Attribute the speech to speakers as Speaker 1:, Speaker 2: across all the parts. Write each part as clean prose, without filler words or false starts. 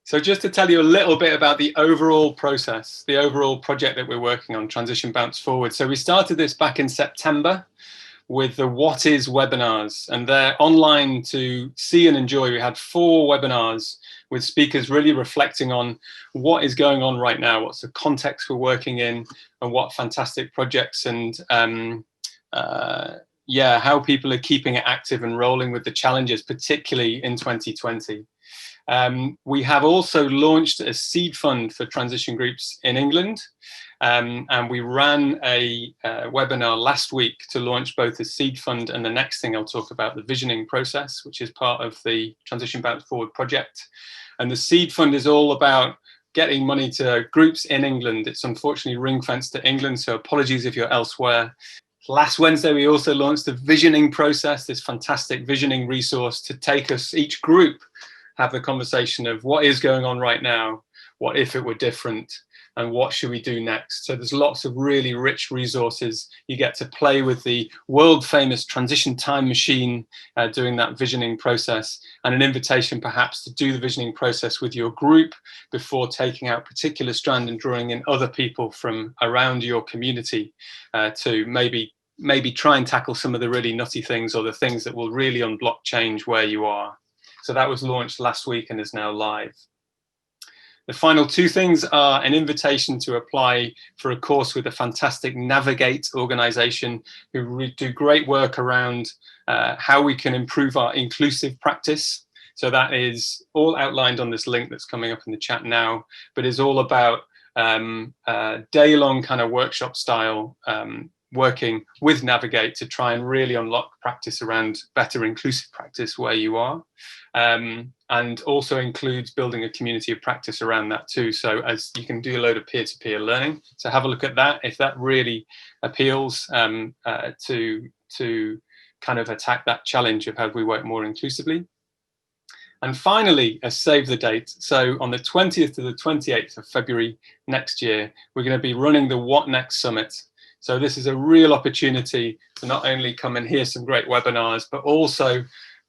Speaker 1: So just to tell you a little bit about the overall process, the overall project that we're working on, Transition Bounce Forward. So we started this back in September with the What Is webinars, and they're online to see and enjoy. We had 4 webinars with speakers really reflecting on what is going on right now, what's the context we're working in, and what fantastic projects and how people are keeping it active and rolling with the challenges, particularly in 2020. We have also launched a seed fund for transition groups in England. And we ran a webinar last week to launch both the seed fund and the next thing I'll talk about, the visioning process, which is part of the Transition Bounce Forward project. And the seed fund is all about getting money to groups in England. It's unfortunately ring-fenced to England, so apologies if you're elsewhere. Last Wednesday, we also launched the visioning process, this fantastic visioning resource to take us, each group, have the conversation of what is going on right now, what if it were different, and what should we do next? So there's lots of really rich resources. You get to play with the world famous transition time machine doing that visioning process, and an invitation perhaps to do the visioning process with your group before taking out a particular strand and drawing in other people from around your community to maybe try and tackle some of the really nutty things or the things that will really unblock change where you are. So that was launched last week and is now live. The final 2 things are an invitation to apply for a course with a fantastic Navigate organization who do great work around how we can improve our inclusive practice. So that is all outlined on this link that's coming up in the chat now, but is all about day-long kind of workshop style working with Navigate to try and really unlock practice around better inclusive practice where you are. And also includes building a community of practice around that too. So as you can do a load of peer-to-peer learning. So have a look at that if that really appeals to kind of attack that challenge of how we work more inclusively. And finally, a save the date. So on the 20th to the 28th of February next year, we're going to be running the What Next Summit. So this is a real opportunity to not only come and hear some great webinars, but also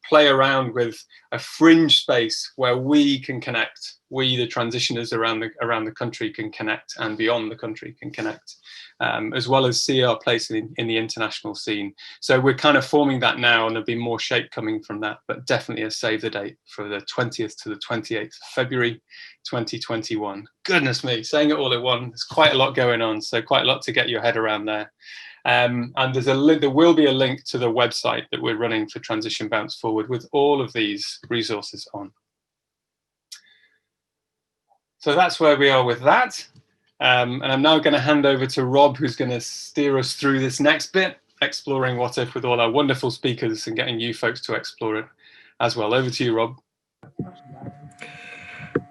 Speaker 1: play around with a fringe space where we can connect. We, the transitioners around the country, can connect, and beyond the country can connect, as well as see our place in the international scene. So we're kind of forming that now, and there'll be more shape coming from that, but definitely a save the date for the 20th to the 28th of February 2021. Goodness me, saying it all at once. There's quite a lot going on, so quite a lot to get your head around there. And there's there will be a link to the website that we're running for Transition Bounce Forward with all of these resources on. So that's where we are with that. And I'm now going to hand over to Rob, who's going to steer us through this next bit, exploring what if with all our wonderful speakers and getting you folks to explore it as well. Over to you, Rob.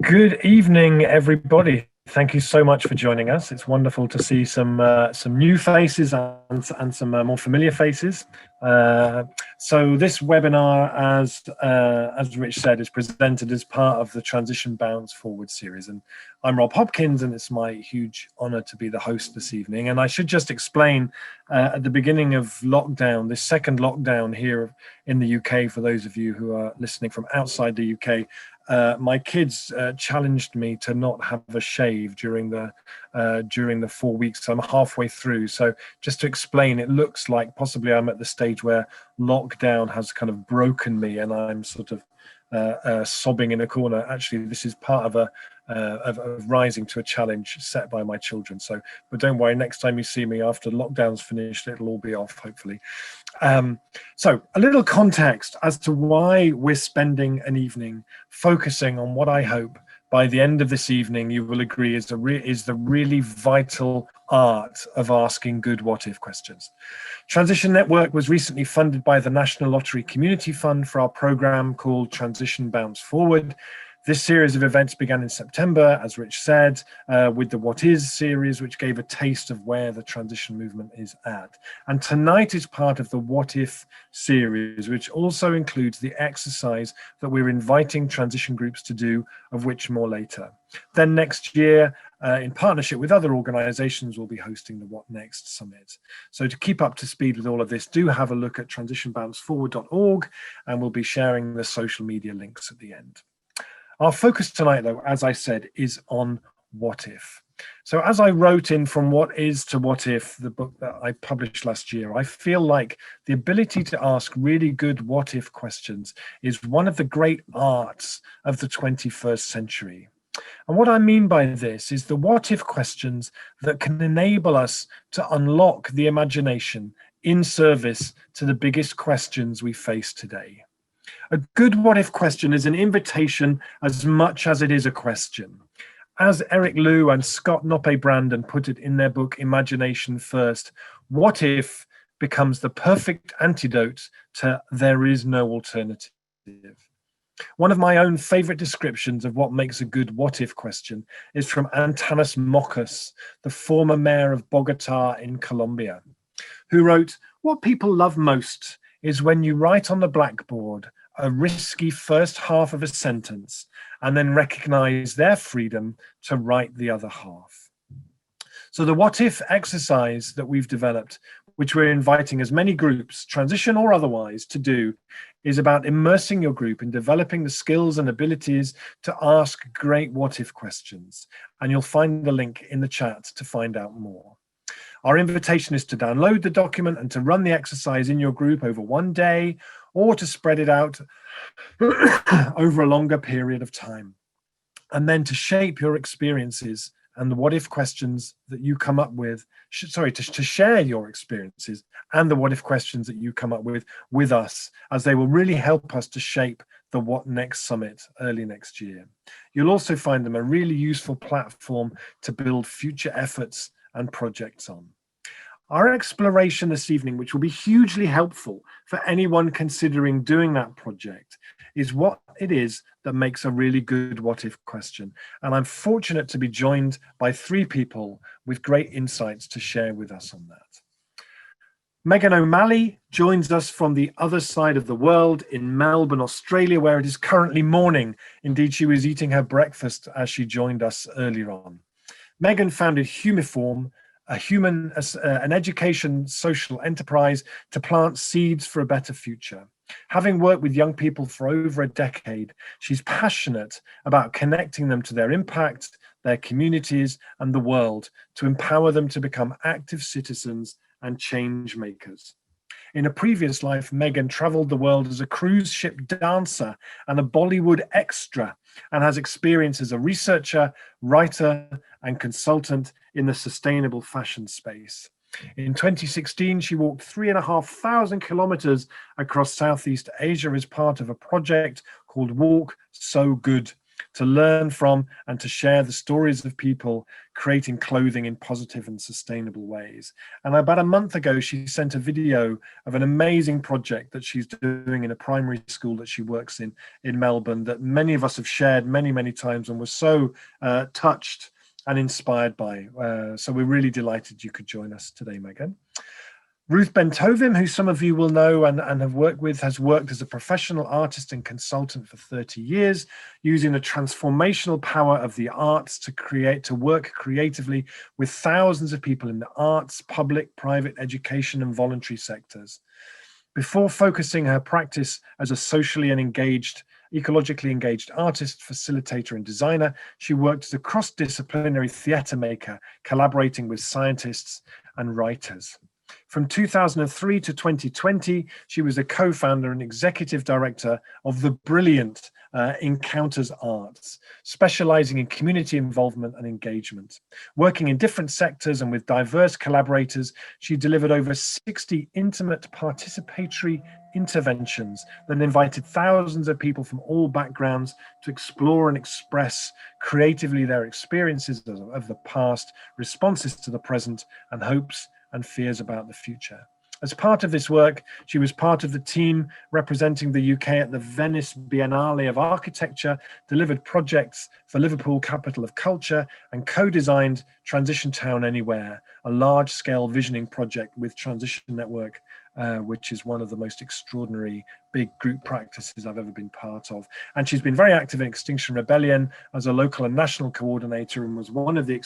Speaker 2: Good evening, everybody. Thank you so much for joining us. It's wonderful to see some new faces and some more familiar faces. So this webinar, as Rich said, is presented as part of the Transition Bounce Forward series. And I'm Rob Hopkins, and it's my huge honor to be the host this evening. And I should just explain at the beginning of lockdown, this second lockdown here in the UK, for those of you who are listening from outside the UK, my kids challenged me to not have a shave during the 4 weeks. So I'm halfway through. So just to explain, it looks like possibly I'm at the stage where lockdown has kind of broken me, and I'm sort of sobbing in a corner. Actually, this is part of rising to a challenge set by my children. So, but don't worry, next time you see me after lockdown's finished, it'll all be off, hopefully. So a little context as to why we're spending an evening focusing on what I hope by the end of this evening you will agree is the really vital art of asking good what if questions. Transition Network was recently funded by the National Lottery Community Fund for our program called Transition Bounce Forward. This series of events began in September, as Rich said, with the What Is series, which gave a taste of where the transition movement is at. And tonight is part of the What If series, which also includes the exercise that we're inviting transition groups to do, of which more later. Then next year, in partnership with other organizations, we'll be hosting the What Next Summit. So to keep up to speed with all of this, do have a look at transitionbounceforward.org, and we'll be sharing the social media links at the end. Our focus tonight, though, as I said, is on what if. So as I wrote in From What Is to What If, the book that I published last year, I feel like the ability to ask really good what if questions is one of the great arts of the 21st century. And what I mean by this is the what if questions that can enable us to unlock the imagination in service to the biggest questions we face today. A good what if question is an invitation as much as it is a question. As Eric Liu and Scott Noppe-Brandon put it in their book, Imagination First, what if becomes the perfect antidote to there is no alternative. One of my own favorite descriptions of what makes a good what if question is from Antanas Mockus, the former mayor of Bogota in Colombia, who wrote, "What people love most is when you write on the blackboard a risky first half of a sentence and then recognize their freedom to write the other half." So the what if exercise that we've developed, which we're inviting as many groups, transition or otherwise, to do, is about immersing your group in developing the skills and abilities to ask great what if questions. And you'll find the link in the chat to find out more. Our invitation is to download the document and to run the exercise in your group over one day, or to spread it out over a longer period of time. And then to shape your experiences and the what if questions that you come up with, to share your experiences and the what if questions that you come up with us, as they will really help us to shape the What Next Summit early next year. You'll also find them a really useful platform to build future efforts and projects on. Our exploration this evening, which will be hugely helpful for anyone considering doing that project, is what it is that makes a really good what if question. And I'm fortunate to be joined by three people with great insights to share with us on that. Megan O'Malley joins us from the other side of the world in Melbourne, Australia, where it is currently morning. Indeed, she was eating her breakfast as she joined us earlier on. Megan founded Humiform, an education social enterprise to plant seeds for a better future. Having worked with young people for over a decade, she's passionate about connecting them to their impact, their communities, and the world to empower them to become active citizens and change makers. In a previous life, Megan traveled the world as a cruise ship dancer and a Bollywood extra, and has experience as a researcher, writer, and consultant in the sustainable fashion space. In 2016, she walked 3,500 kilometers across Southeast Asia as part of a project called Walk So Good, to learn from and to share the stories of people creating clothing in positive and sustainable ways. And about a month ago, she sent a video of an amazing project that she's doing in a primary school that she works in Melbourne, that many of us have shared many, many times and were so touched and inspired by. So we're really delighted you could join us today, Megan. Ruth Bentovim, who some of you will know and have worked with, has worked as a professional artist and consultant for 30 years, using the transformational power of the arts to work creatively with thousands of people in the arts, public, private, education, and voluntary sectors. Before focusing her practice as a socially and ecologically engaged artist, facilitator, and designer, she worked as a cross-disciplinary theatre maker, collaborating with scientists and writers. From 2003 to 2020, she was a co-founder and executive director of the brilliant Encounters Arts, specializing in community involvement and engagement. Working in different sectors and with diverse collaborators, she delivered over 60 intimate participatory interventions that invited thousands of people from all backgrounds to explore and express creatively their experiences of the past, responses to the present, and hopes and fears about the future. As part of this work, she was part of the team representing the UK at the Venice Biennale of Architecture, delivered projects for Liverpool Capital of Culture, and co-designed Transition Town Anywhere, a large-scale visioning project with Transition Network, which is one of the most extraordinary big group practices I've ever been part of. And she's been very active in Extinction Rebellion as a local and national coordinator, and was one of the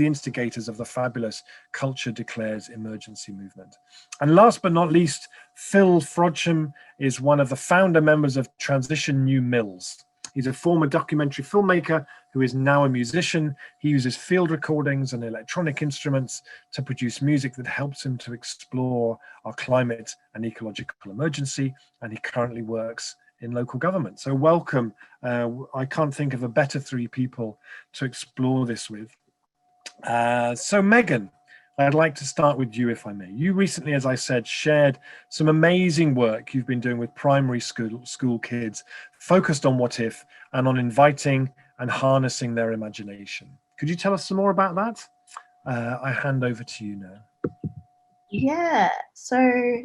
Speaker 2: instigators of the fabulous Culture Declares emergency movement. And last but not least, Phil Frauchum is one of the founder members of Transition New Mills, He's a former documentary filmmaker who is now a musician. He uses field recordings and electronic instruments to produce music that helps him to explore our climate and ecological emergency, and he currently works in local government. So welcome. I can't think of a better three people to explore this with. So Megan, I'd like to start with you, if I may. You recently, as I said, shared some amazing work you've been doing with primary school kids, focused on what if and on inviting and harnessing their imagination. Could you tell us some more about that? I hand over to you now.
Speaker 3: Yeah, so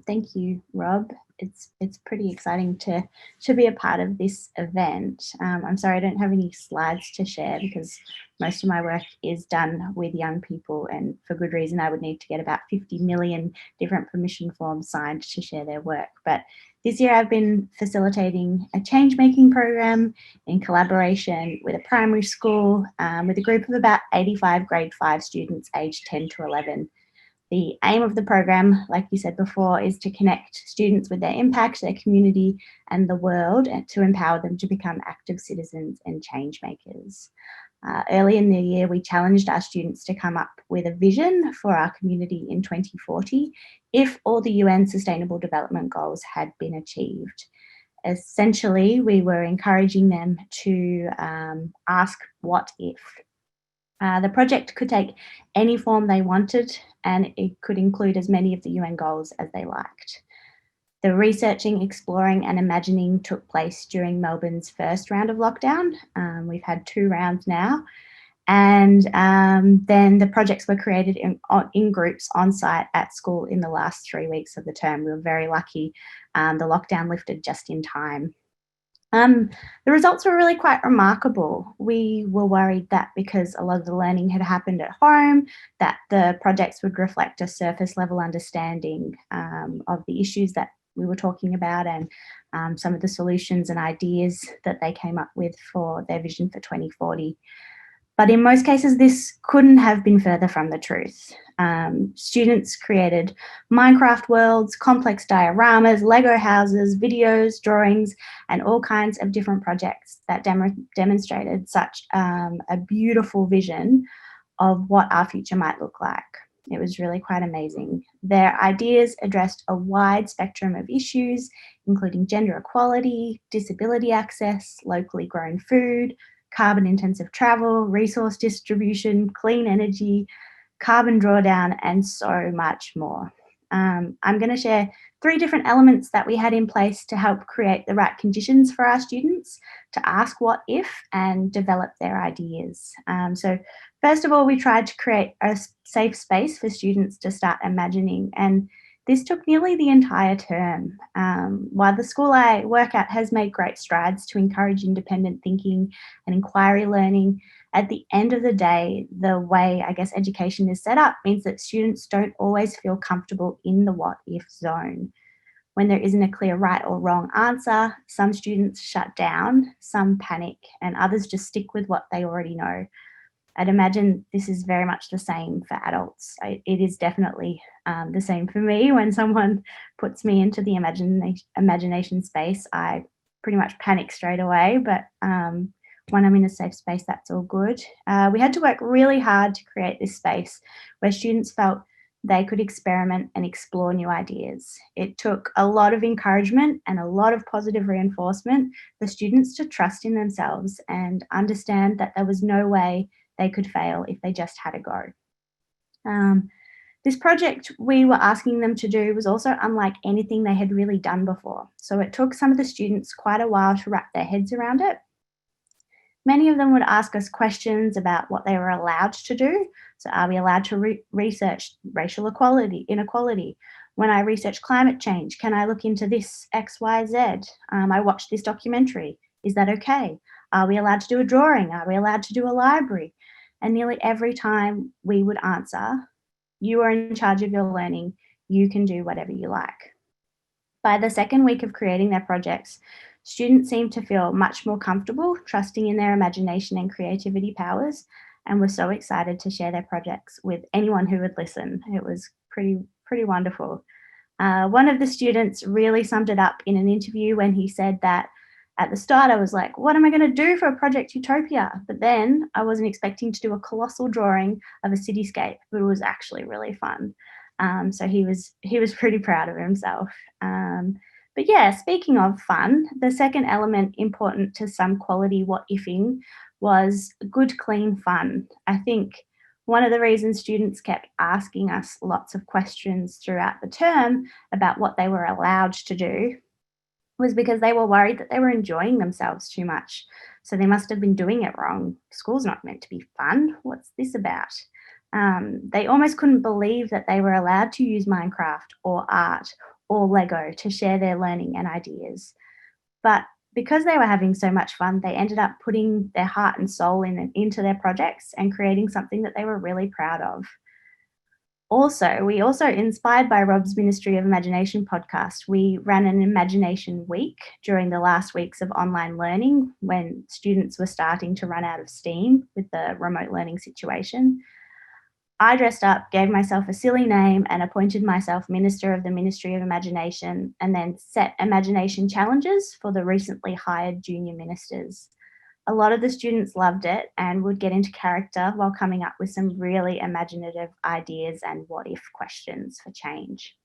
Speaker 3: thank you, Rob. It's pretty exciting to be a part of this event. I'm sorry I don't have any slides to share because most of my work is done with young people, and for good reason. I would need to get about 50 million different permission forms signed to share their work. But this year I've been facilitating a change-making program in collaboration with a primary school with a group of about 85 grade 5 students aged 10 to 11. The aim of the program, like you said before, is to connect students with their impact, their community, and the world, and to empower them to become active citizens and change makers. Early in the year, we challenged our students to come up with a vision for our community in 2040 if all the UN Sustainable Development Goals had been achieved. Essentially, we were encouraging them to ask what if. The project could take any form they wanted, and it could include as many of the UN goals as they liked. The researching, exploring and imagining took place during Melbourne's first round of lockdown. We've had 2 rounds now. And then the projects were created in groups on site at school in the last 3 weeks of the term. We were very lucky. The lockdown lifted just in time. The results were really quite remarkable. We were worried that because a lot of the learning had happened at home, that the projects would reflect a surface level understanding of the issues that we were talking about and some of the solutions and ideas that they came up with for their vision for 2040. But in most cases, this couldn't have been further from the truth. Students created Minecraft worlds, complex dioramas, Lego houses, videos, drawings, and all kinds of different projects that demonstrated such a beautiful vision of what our future might look like. It was really quite amazing. Their ideas addressed a wide spectrum of issues, including gender equality, disability access, locally grown food, carbon-intensive travel, resource distribution, clean energy, carbon drawdown, and so much more. I'm going to share 3 different elements that we had in place to help create the right conditions for our students to ask what if and develop their ideas. So first of all, we tried to create a safe space for students to start imagining, and this took nearly the entire term. While the school I work at has made great strides to encourage independent thinking and inquiry learning, at the end of the day, the way, I guess, education is set up means that students don't always feel comfortable in the what-if zone. When there isn't a clear right or wrong answer, some students shut down, some panic, and others just stick with what they already know. I'd imagine this is very much the same for adults. It is definitely the same for me. When someone puts me into the imagination space, I pretty much panic straight away. But when I'm in a safe space, that's all good. We had to work really hard to create this space where students felt they could experiment and explore new ideas. It took a lot of encouragement and a lot of positive reinforcement for students to trust in themselves and understand that there was no way they could fail if they just had a go. This project we were asking them to do was also unlike anything they had really done before. So it took some of the students quite a while to wrap their heads around it. Many of them would ask us questions about what they were allowed to do. So are we allowed to research racial inequality? When I research climate change, can I look into this X, Y, Z? I watched this documentary. Is that okay? Are we allowed to do a drawing? Are we allowed to do a library? And nearly every time we would answer, you are in charge of your learning. You can do whatever you like. By the second week of creating their projects, students seemed to feel much more comfortable trusting in their imagination and creativity powers, and were so excited to share their projects with anyone who would listen. It was pretty wonderful. One of the students really summed it up in an interview when he said that At the start, I was like, what am I going to do for a project utopia? But then I wasn't expecting to do a colossal drawing of a cityscape, but it was actually really fun. So he was pretty proud of himself. But yeah, speaking of fun, the second element important to some quality what-ifing was good, clean fun. I think one of the reasons students kept asking us lots of questions throughout the term about what they were allowed to do was because they were worried that they were enjoying themselves too much. So they must have been doing it wrong. School's not meant to be fun. What's this about? They almost couldn't believe that they were allowed to use Minecraft or art or Lego to share their learning and ideas. But because they were having so much fun, they ended up putting their heart and soul into their projects and creating something that they were really proud of. We also, inspired by Rob's Ministry of Imagination podcast, we ran an Imagination Week during the last weeks of online learning when students were starting to run out of steam with the remote learning situation. I dressed up, gave myself a silly name, and appointed myself Minister of the Ministry of Imagination, and then set imagination challenges for the recently hired junior ministers. A lot of the students loved it and would get into character while coming up with some really imaginative ideas and what-if questions for change.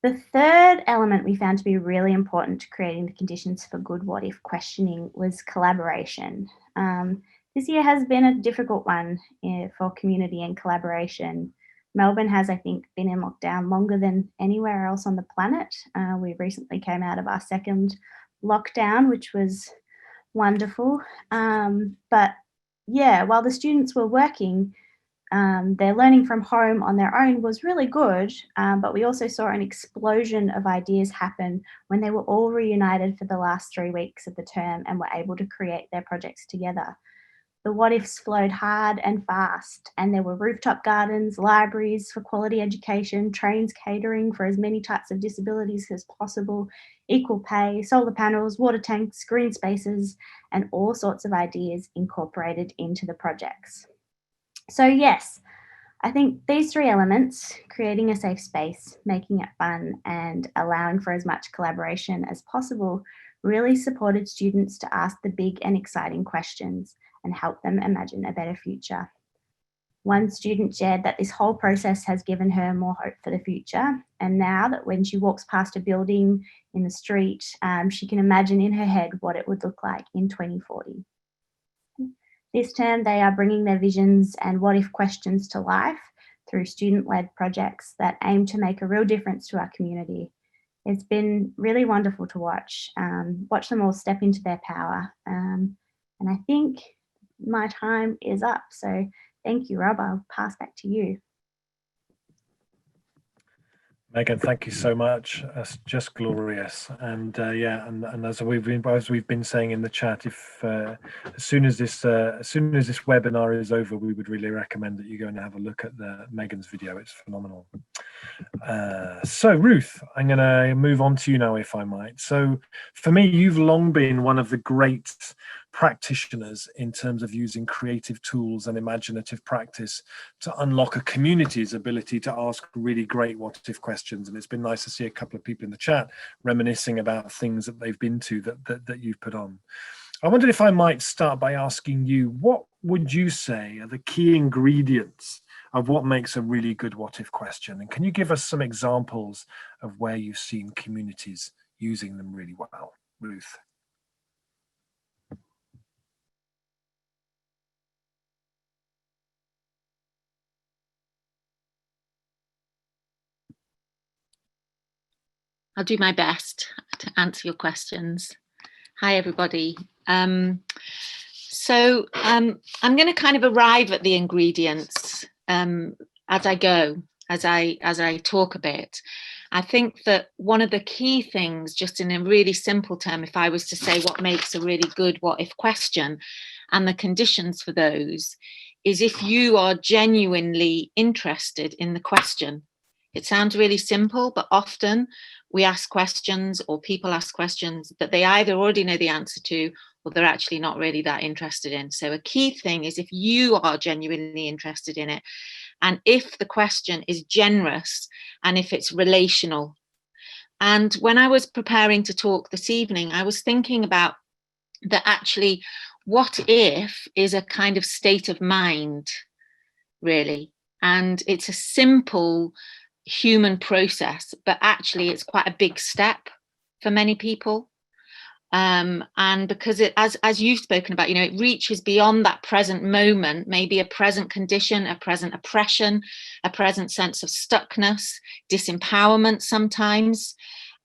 Speaker 3: The third element we found to be really important to creating the conditions for good what-if questioning was collaboration. This year has been a difficult one for community and collaboration. Melbourne has, I think, been in lockdown longer than anywhere else on the planet. We recently came out of our second lockdown, which was wonderful. But yeah, while the students were working, their learning from home on their own was really good, but we also saw an explosion of ideas happen when they were all reunited for the last 3 weeks of the term and were able to create their projects together. The what-ifs flowed hard and fast, and there were rooftop gardens, libraries for quality education, trains catering for as many types of disabilities as possible, equal pay, solar panels, water tanks, green spaces, and all sorts of ideas incorporated into the projects. So yes, I think these 3 elements, creating a safe space, making it fun, and allowing for as much collaboration as possible, really supported students to ask the big and exciting questions and help them imagine a better future. One student shared that this whole process has given her more hope for the future, and now that when she walks past a building in the street, she can imagine in her head what it would look like in 2040. This term, they are bringing their visions and what-if questions to life through student-led projects that aim to make a real difference to our community. It's been really wonderful to watch them all step into their power. And I think my time is up. So thank you, Rob. I'll pass back to you.
Speaker 2: Megan, thank you so much. That's just glorious. And and as we've been saying in the chat, if as soon as this webinar is over, we would really recommend that you go and have a look at Megan's video. It's phenomenal. So Ruth, I'm going to move on to you now, if I might. So for me, you've long been one of the great practitioners in terms of using creative tools and imaginative practice to unlock a community's ability to ask really great what-if questions. And it's been nice to see a couple of people in the chat reminiscing about things that they've been to that you've put on. I wondered if I might start by asking you, what would you say are the key ingredients of what makes a really good what-if question? And can you give us some examples of where you've seen communities using them really well, Ruth?
Speaker 4: I'll do my best to answer your questions. Hi, everybody. I'm going to kind of arrive at the ingredients as I go, as I talk a bit. I think that one of the key things, just in a really simple term, if I was to say what makes a really good what-if question and the conditions for those, is if you are genuinely interested in the question. It sounds really simple, but often we ask questions or people ask questions that they either already know the answer to or they're actually not really that interested in. So a key thing is if you are genuinely interested in it, and if the question is generous and if it's relational. And when I was preparing to talk this evening, I was thinking about that actually, what if is a kind of state of mind, really. And it's a simple human process, but actually it's quite a big step for many people. And because it, as you've spoken about, it reaches beyond that present moment, maybe a present condition, a present oppression, a present sense of stuckness, disempowerment sometimes.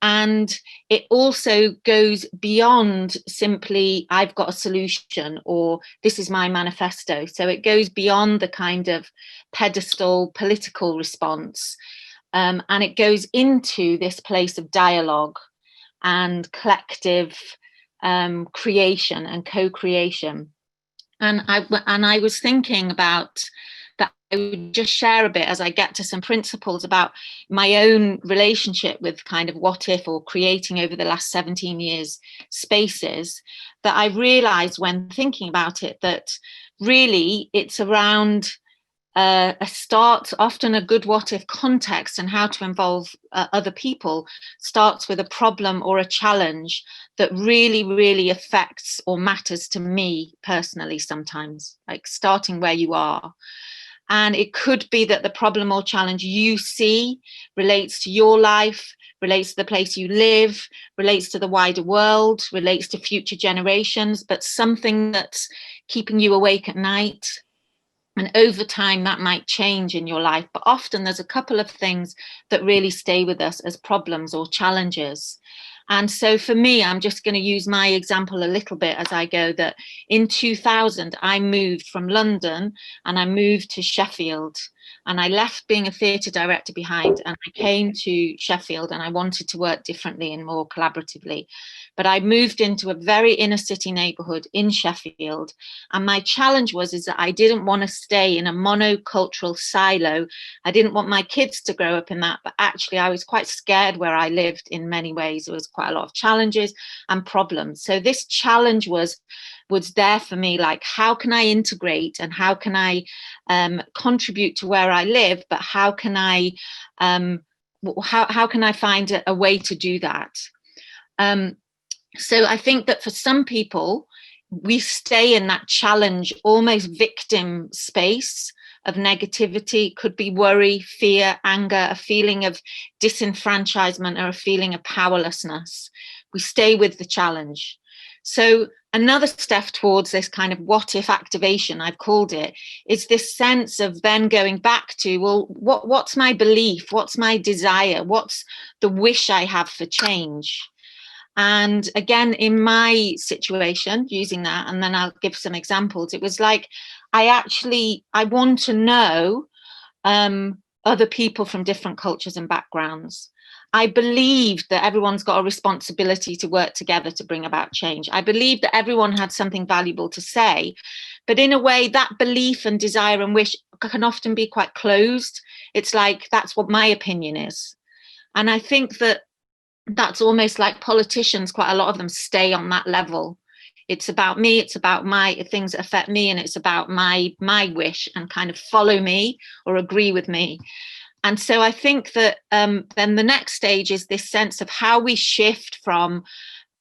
Speaker 4: And it also goes beyond simply, I've got a solution, or this is my manifesto. So it goes beyond the kind of pedestal political response. And it goes into this place of dialogue and collective creation and co-creation. And I was thinking about that. I would just share a bit as I get to some principles about my own relationship with kind of what if, or creating over the last 17 years spaces, that I realized when thinking about it, that really it's around a start. Often a good what if context and how to involve other people starts with a problem or a challenge that really, really affects or matters to me personally, sometimes, like starting where you are. And it could be that the problem or challenge you see relates to your life, relates to the place you live, relates to the wider world, relates to future generations, but something that's keeping you awake at night. And over time, that might change in your life. But often there's a couple of things that really stay with us as problems or challenges. And so for me, I'm just going to use my example a little bit as I go, that in 2000, I moved from London and I moved to Sheffield. And I left being a theatre director behind, and I came to Sheffield, and I wanted to work differently and more collaboratively. But I moved into a very inner city neighbourhood in Sheffield. And my challenge was that I didn't want to stay in a monocultural silo. I didn't want my kids to grow up in that, but actually I was quite scared where I lived in many ways. There was quite a lot of challenges and problems. So this challenge was there for me, like, how can I integrate and how can I contribute to where I live, but how can I find a way to do that? So I think that for some people, we stay in that challenge, almost victim space of negativity. It could be worry, fear, anger, a feeling of disenfranchisement, or a feeling of powerlessness. We stay with the challenge. So another step towards this kind of what if activation, I've called it, is this sense of then going back to, well, what's my belief? What's my desire? What's the wish I have for change? And again, in my situation, using that, and then I'll give some examples, it was like, I want to know other people from different cultures and backgrounds. I believed that everyone's got a responsibility to work together to bring about change. I believed that everyone had something valuable to say, but in a way that belief and desire and wish can often be quite closed. It's like, that's what my opinion is. And I think that that's almost like politicians, quite a lot of them stay on that level. It's about me, it's about my things that affect me, and it's about my wish, and kind of follow me or agree with me. And so I think that then the next stage is this sense of how we shift from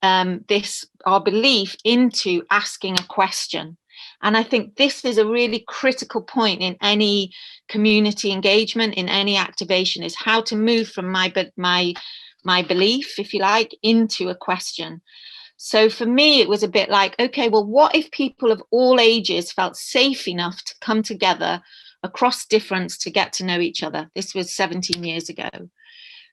Speaker 4: our belief into asking a question. And I think this is a really critical point in any community engagement, in any activation, is how to move from my belief, if you like, into a question. So for me, it was a bit like, okay, well, what if people of all ages felt safe enough to come together across difference to get to know each other? This was 17 years ago.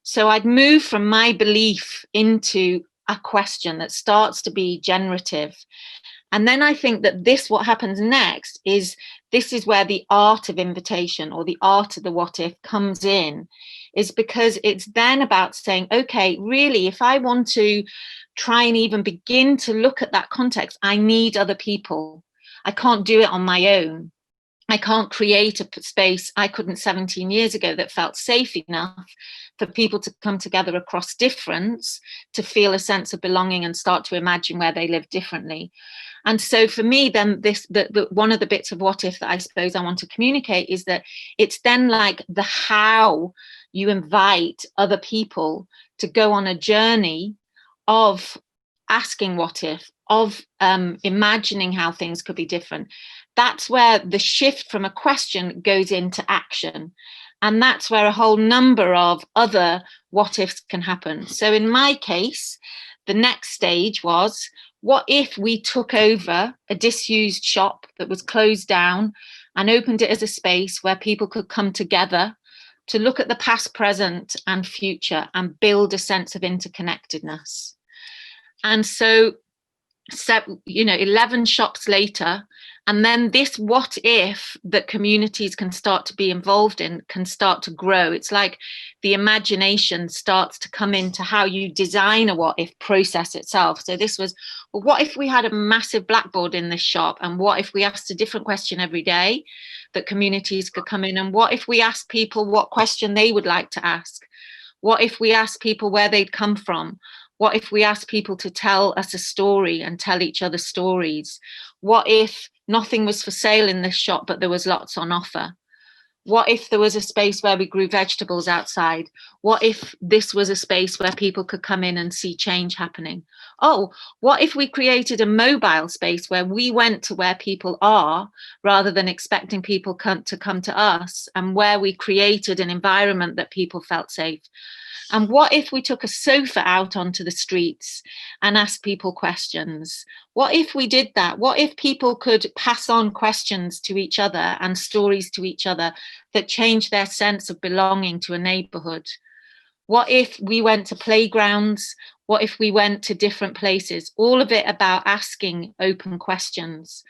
Speaker 4: So I'd move from my belief into a question that starts to be generative. And then I think that what happens next is, this is where the art of invitation, or the art of the what if, comes in, is because it's then about saying, okay, really, if I want to try and even begin to look at that context, I need other people. I can't do it on my own. I can't create a space I couldn't 17 years ago that felt safe enough for people to come together across difference, to feel a sense of belonging and start to imagine where they live differently. And so for me, then one of the bits of what if that I suppose I want to communicate is that it's then like the how you invite other people to go on a journey of asking what if, of imagining how things could be different. That's where the shift from a question goes into action. And that's where a whole number of other what ifs can happen. So in my case, the next stage was, what if we took over a disused shop that was closed down and opened it as a space where people could come together to look at the past, present, and future and build a sense of interconnectedness. And so, 11 shops later, and then this what if that communities can start to be involved in can start to grow. It's like the imagination starts to come into how you design a what if process itself. So this was, well, what if we had a massive blackboard in this shop, and what if we asked a different question every day that communities could come in, and what if we asked people what question they would like to ask? What if we asked people where they'd come from? What if we asked people to tell us a story and tell each other stories? What if nothing was for sale in this shop, but there was lots on offer? What if there was a space where we grew vegetables outside? What if this was a space where people could come in and see change happening? Oh, what if we created a mobile space where we went to where people are rather than expecting people to come to us, and where we created an environment that people felt safe? And what if we took a sofa out onto the streets and asked people questions? What if we did that? What if people could pass on questions to each other and stories to each other that change their sense of belonging to a neighborhood? What if we went to playgrounds? What if we went to different places? All of it about asking open questions.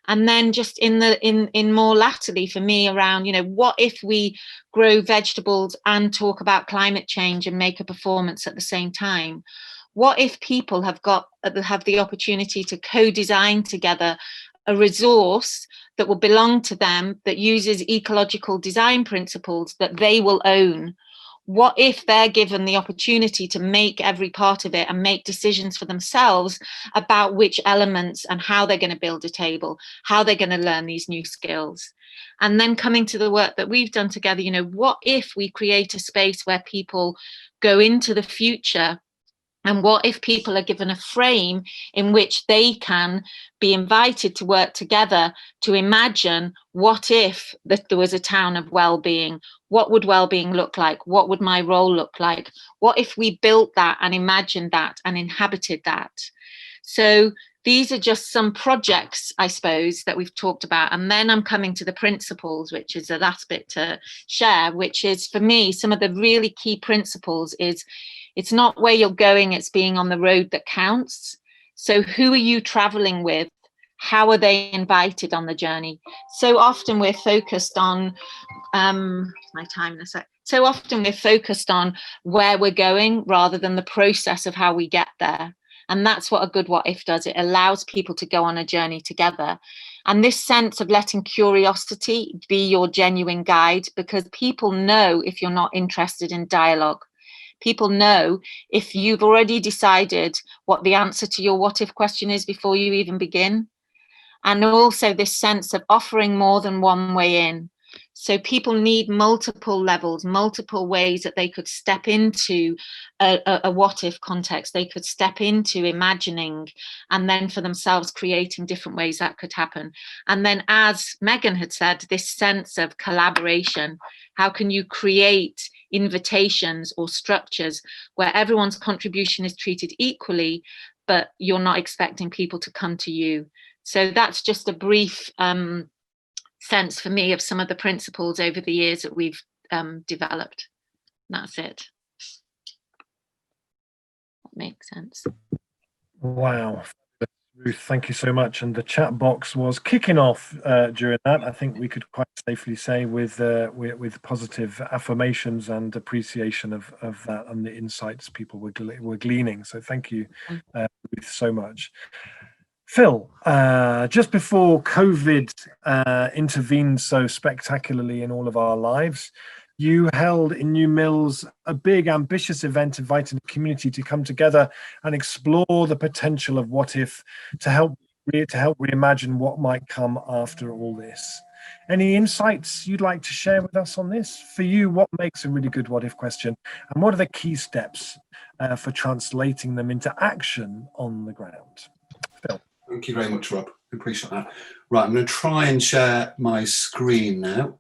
Speaker 4: And then just in more latterly for me around, what if we grow vegetables and talk about climate change and make a performance at the same time? What if people have the opportunity to co-design together a resource that will belong to them, that uses ecological design principles that they will own? What if they're given the opportunity to make every part of it and make decisions for themselves about which elements and how they're going to build a table, how they're going to learn these new skills? And then coming to the work that we've done together, what if we create a space where people go into the future? And what if people are given a frame in which they can be invited to work together to imagine, what if there was a town of well-being? What would well-being look like? What would my role look like? What if we built that and imagined that and inhabited that? So these are just some projects, I suppose, that we've talked about. And then I'm coming to the principles, which is the last bit to share, which is, for me, some of the really key principles is, it's not where you're going, it's being on the road that counts. So who are you traveling with? How are they invited on the journey? So often we're focused on, so often we're focused on where we're going rather than the process of how we get there. And that's what a good what if does. It allows people to go on a journey together. And this sense of letting curiosity be your genuine guide, because people know if you're not interested in dialogue. People know if you've already decided what the answer to your what if question is before you even begin. And also this sense of offering more than one way in. So people need multiple levels, multiple ways that they could step into a what if context. They could step into imagining, and then for themselves creating different ways that could happen. And then, as Megan had said, this sense of collaboration. How can you create invitations or structures where everyone's contribution is treated equally, but you're not expecting people to come to you? So that's just a brief sense for me of some of the principles over the years that we've developed. That's it. That makes sense.
Speaker 2: Wow. Ruth, thank you so much. And the chat box was kicking off during that. I think we could quite safely say with positive affirmations and appreciation of that and the insights people were gleaning. So thank you, Ruth, so much. Phil, just before COVID intervened so spectacularly in all of our lives, you held in New Mills a big, ambitious event inviting the community to come together and explore the potential of what if, to help reimagine what might come after all this. Any insights you'd like to share with us on this? For you, what makes a really good what if question, and what are the key steps for translating them into action on the ground? Phil.
Speaker 5: Thank you very much, Rob. I appreciate that. Right, I'm going to try and share my screen now.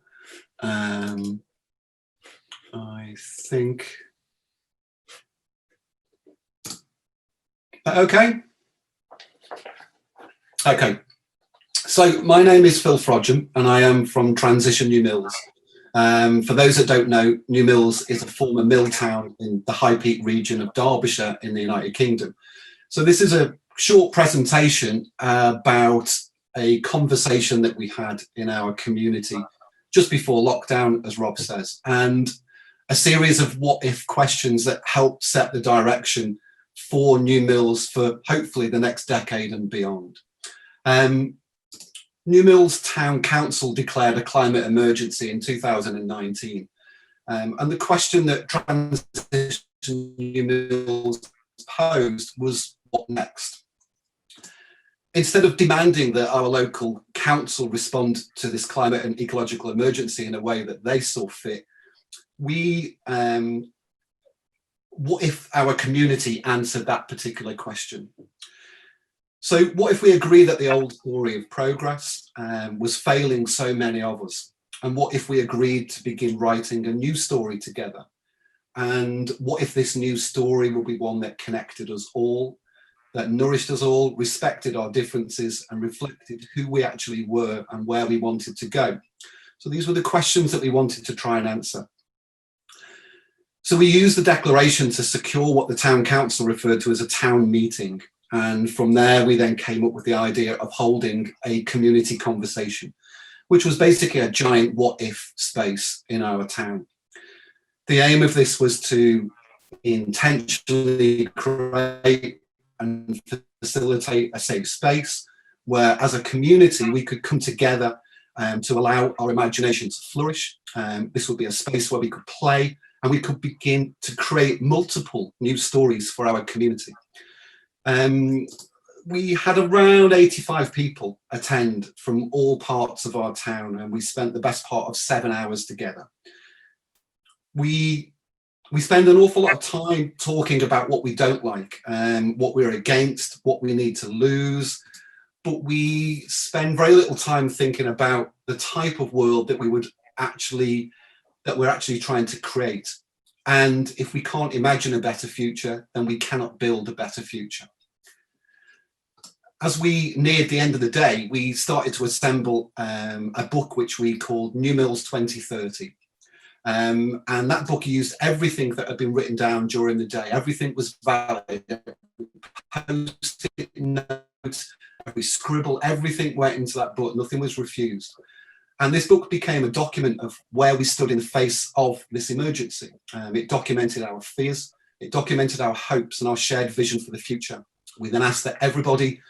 Speaker 5: I think. Okay. Okay. So my name is Phil Frauchum, and I am from Transition New Mills. For those that don't know, New Mills is a former mill town in the High Peak region of Derbyshire in the United Kingdom. So this is a short presentation about a conversation that we had in our community just before lockdown, as Rob says, and a series of what if questions that helped set the direction for New Mills for hopefully the next decade and beyond. New Mills Town Council declared a climate emergency in 2019. And the question that Transition New Mills posed was, what next? Instead of demanding that our local council respond to this climate and ecological emergency in a way that they saw fit, what if our community answered that particular question? So what if we agree that the old story of progress was failing so many of us? And what if we agreed to begin writing a new story together? And what if this new story will be one that connected us all, that nourished us all, respected our differences, and reflected who we actually were and where we wanted to go? So these were the questions that we wanted to try and answer. So we used the declaration to secure what the town council referred to as a town meeting. And from there, we then came up with the idea of holding a community conversation, which was basically a giant what if space in our town. The aim of this was to intentionally create and facilitate a safe space where, as a community, we could come together to allow our imagination to flourish. This would be a space where we could play and we could begin to create multiple new stories for our community. We had around 85 people attend from all parts of our town, and we spent the best part of 7 hours together. We spend an awful lot of time talking about what we don't like, what we're against, what we need to lose, but we spend very little time thinking about the type of world that we're actually trying to create. And if we can't imagine a better future, then we cannot build a better future. As we neared the end of the day, we started to assemble a book which we called New Mills 2030. And that book used everything that had been written down during the day. Everything was valid. Post-it notes, every scribble, everything went into that book. Nothing was refused. And this book became a document of where we stood in the face of this emergency. It documented our fears. It documented our hopes and our shared vision for the future. We then asked that everybody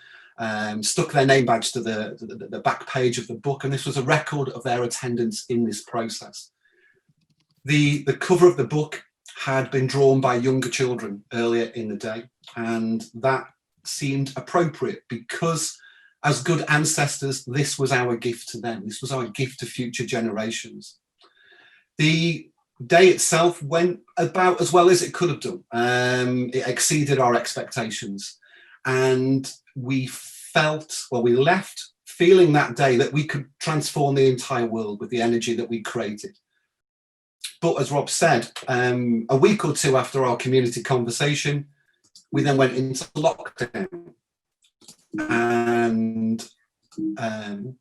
Speaker 5: stuck their name badge to the back page of the book, and this was a record of their attendance in this process. The cover of the book had been drawn by younger children earlier in the day, and that seemed appropriate because, as good ancestors, this was our gift to them. This was our gift to future generations. The day itself went about as well as it could have done. It exceeded our expectations, and we left feeling that day that we could transform the entire world with the energy that we created. But as Rob said, a week or two after our community conversation, we then went into lockdown. And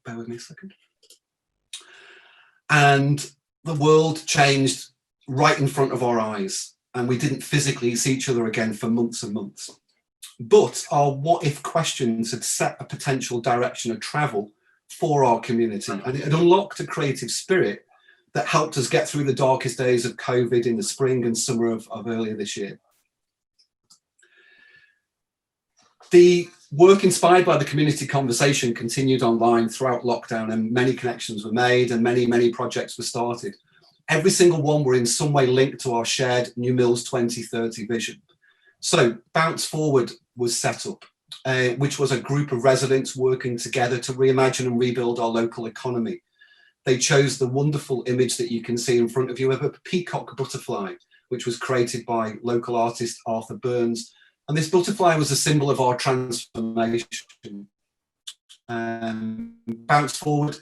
Speaker 5: bear with me a second. And the world changed right in front of our eyes, and we didn't physically see each other again for months and months. But our what if questions had set a potential direction of travel for our community, and it had unlocked a creative spirit that helped us get through the darkest days of COVID in the spring and summer of earlier this year. The work inspired by the community conversation continued online throughout lockdown, and many connections were made and many projects were started. Every single one were in some way linked to our shared New Mills 2030 vision. So Bounce Forward was set up, which was a group of residents working together to reimagine and rebuild our local economy. they chose the wonderful image that you can see in front of you of a peacock butterfly, which was created by local artist Arthur Burns. And this butterfly was a symbol of our transformation. Bounce Forward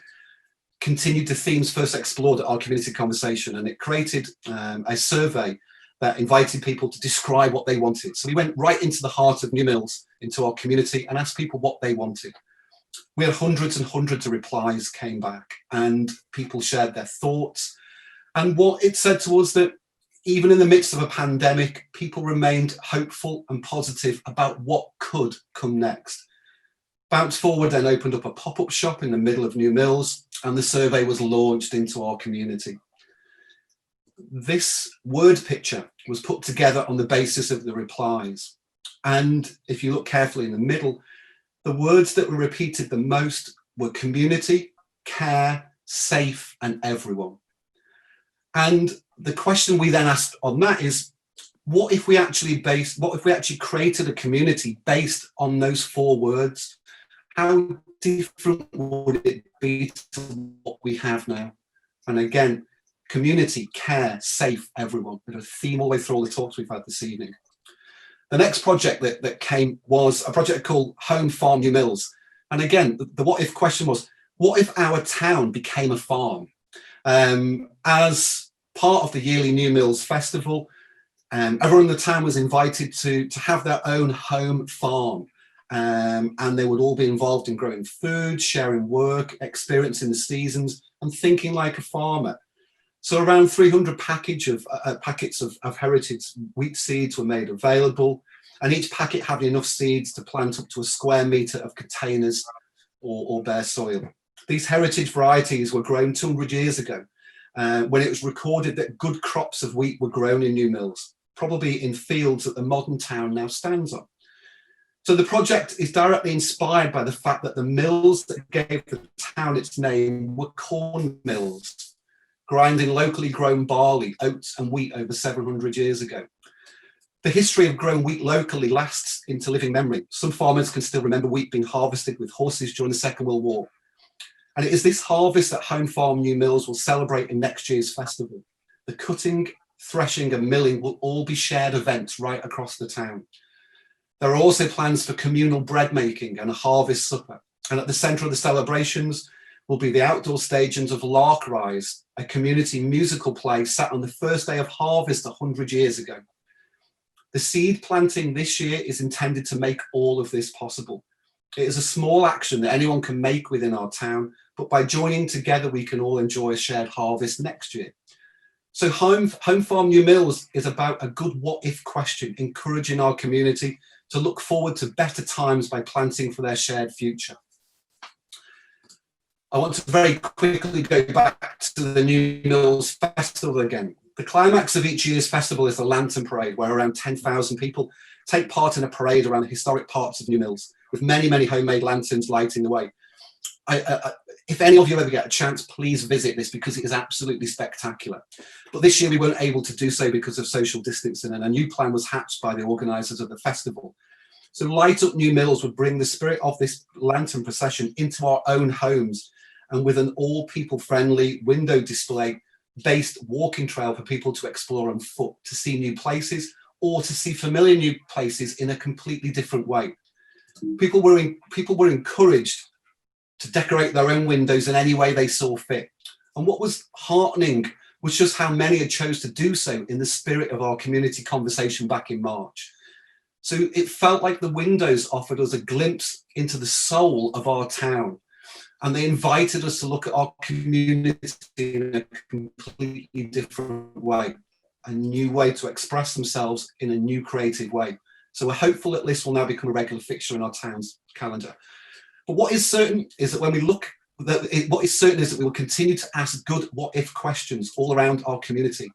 Speaker 5: continued the themes first explored at our community conversation, and it created a survey that invited people to describe what they wanted. So we went right into the heart of New Mills, into our community, and asked people what they wanted. We had hundreds and hundreds of replies came back, and people shared their thoughts. And what it said to us that even in the midst of a pandemic, people remained hopeful and positive about what could come next. Bounce Forward then opened up a pop-up shop in the middle of New Mills, and the survey was launched into our community. This word picture was put together on the basis of the replies. And if you look carefully in the middle, the words that were repeated the most were community, care, safe, and everyone. And the question we then asked on that is, what if we actually created a community based on those 4 words? How different would it be to what we have now? And again, community, care, safe, everyone. Bit of a theme all the way through all the talks we've had this evening. The next project that came was a project called Home Farm New Mills. And again, the what if question was, what if our town became a farm? As part of the yearly New Mills Festival, everyone in the town was invited to have their own home farm. And they would all be involved in growing food, sharing work, experiencing the seasons, and thinking like a farmer. So around 300 packets of heritage wheat seeds were made available, and each packet had enough seeds to plant up to a square metre of containers or bare soil. These heritage varieties were grown 200 years ago, when it was recorded that good crops of wheat were grown in New Mills, probably in fields that the modern town now stands on. So the project is directly inspired by the fact that the mills that gave the town its name were corn mills, grinding locally grown barley, oats and wheat over 700 years ago. The history of growing wheat locally lasts into living memory. Some farmers can still remember wheat being harvested with horses during the Second World War. And it is this harvest that Home Farm New Mills will celebrate in next year's festival. The cutting, threshing and milling will all be shared events right across the town. There are also plans for communal bread making and a harvest supper. And at the centre of the celebrations will be the outdoor stagings of Lark Rise, a community musical play set on the first day of harvest 100 years ago. The seed planting this year is intended to make all of this possible. It is a small action that anyone can make within our town, but by joining together, we can all enjoy a shared harvest next year. So Home Farm New Mills is about a good what if question, encouraging our community to look forward to better times by planting for their shared future. I want to very quickly go back to the New Mills Festival again. The climax of each year's festival is the Lantern Parade, where around 10,000 people take part in a parade around the historic parts of New Mills, with many, many homemade lanterns lighting the way. If any of you ever get a chance, please visit this because it is absolutely spectacular. But this year we weren't able to do so because of social distancing, and a new plan was hatched by the organisers of the festival. So Light Up New Mills would bring the spirit of this lantern procession into our own homes, and with an all people friendly window display based walking trail for people to explore on foot, to see new places or to see familiar new places in a completely different way. People were encouraged to decorate their own windows in any way they saw fit. And what was heartening was just how many had chose to do so in the spirit of our community conversation back in March. So it felt like the windows offered us a glimpse into the soul of our town. And they invited us to look at our community in a completely different way, a new way to express themselves in a new creative way. So we're hopeful that this will now become a regular fixture in our town's calendar. But what is certain is that when we look, what is certain is that we will continue to ask good what if questions all around our community.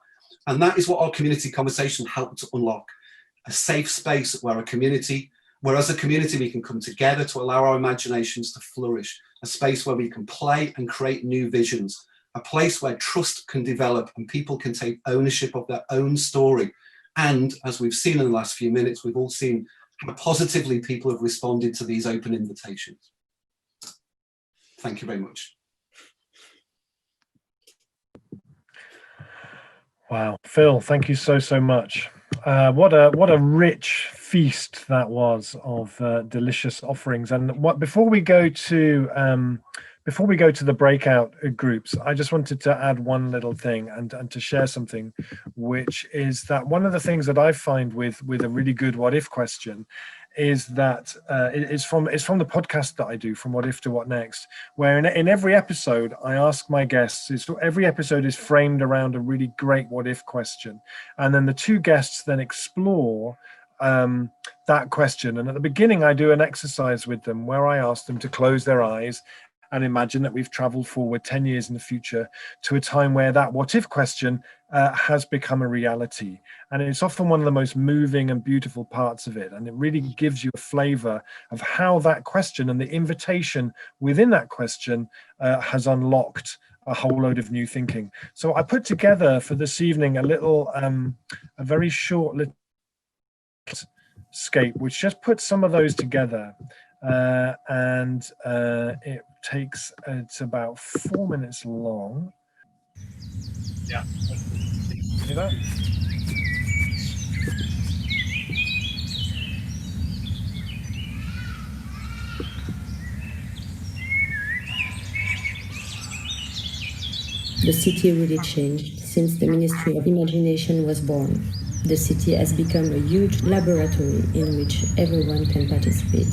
Speaker 5: And that is what our community conversation helped to unlock. A safe space where as a community we can come together to allow our imaginations to flourish, a space where we can play and create new visions, a place where trust can develop and people can take ownership of their own story. And as we've seen in the last few minutes, we've all seen how positively people have responded to these open invitations. Thank you very much.
Speaker 2: Wow, Phil, thank you so much. What a rich feast that was of delicious offerings. And before we go to the breakout groups, I just wanted to add one little thing and to share something, which is that one of the things that I find with a really good what if question is that it's from the podcast that I do, From What If to What Next, where in every episode I ask my guests, every episode is framed around a really great what if question, and then the two guests then explore that question. And at the beginning I do an exercise with them where I ask them to close their eyes and imagine that we've traveled forward 10 years in the future to a time where that what if question has become a reality. And it's often one of the most moving and beautiful parts of it. And it really gives you a flavor of how that question and the invitation within that question has unlocked a whole load of new thinking. So I put together for this evening a little, a very short little scape, which just puts some of those together. And it takes, it's about 4 minutes long. Yeah. See that?
Speaker 6: The city really changed since the Ministry of Imagination was born. The city has become a huge laboratory in which everyone can participate.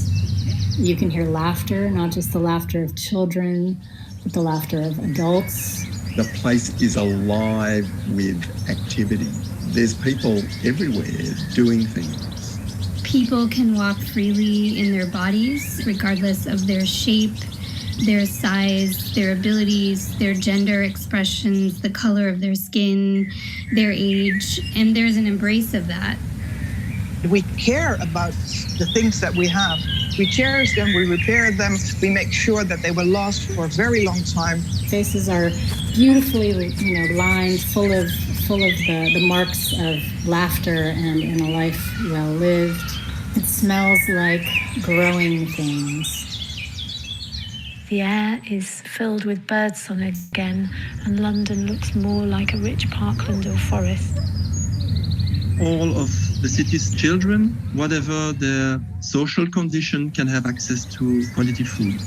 Speaker 7: You can hear laughter, not just the laughter of children, but the laughter of adults.
Speaker 8: The place is alive with activity. There's people everywhere doing things.
Speaker 9: People can walk freely in their bodies, regardless of their shape, their size, their abilities, their gender expressions, the color of their skin, their age, and there's an embrace of that.
Speaker 10: We care about the things that we have. We cherish them, we repair them, we make sure that they will last for a very long time.
Speaker 7: Faces are beautifully, lined, full of the marks of laughter and a life well lived. It smells like growing things.
Speaker 11: The air is filled with birdsong again, and London looks more like a rich parkland or forest.
Speaker 8: All of the city's children, whatever their social condition, can have access to quality food.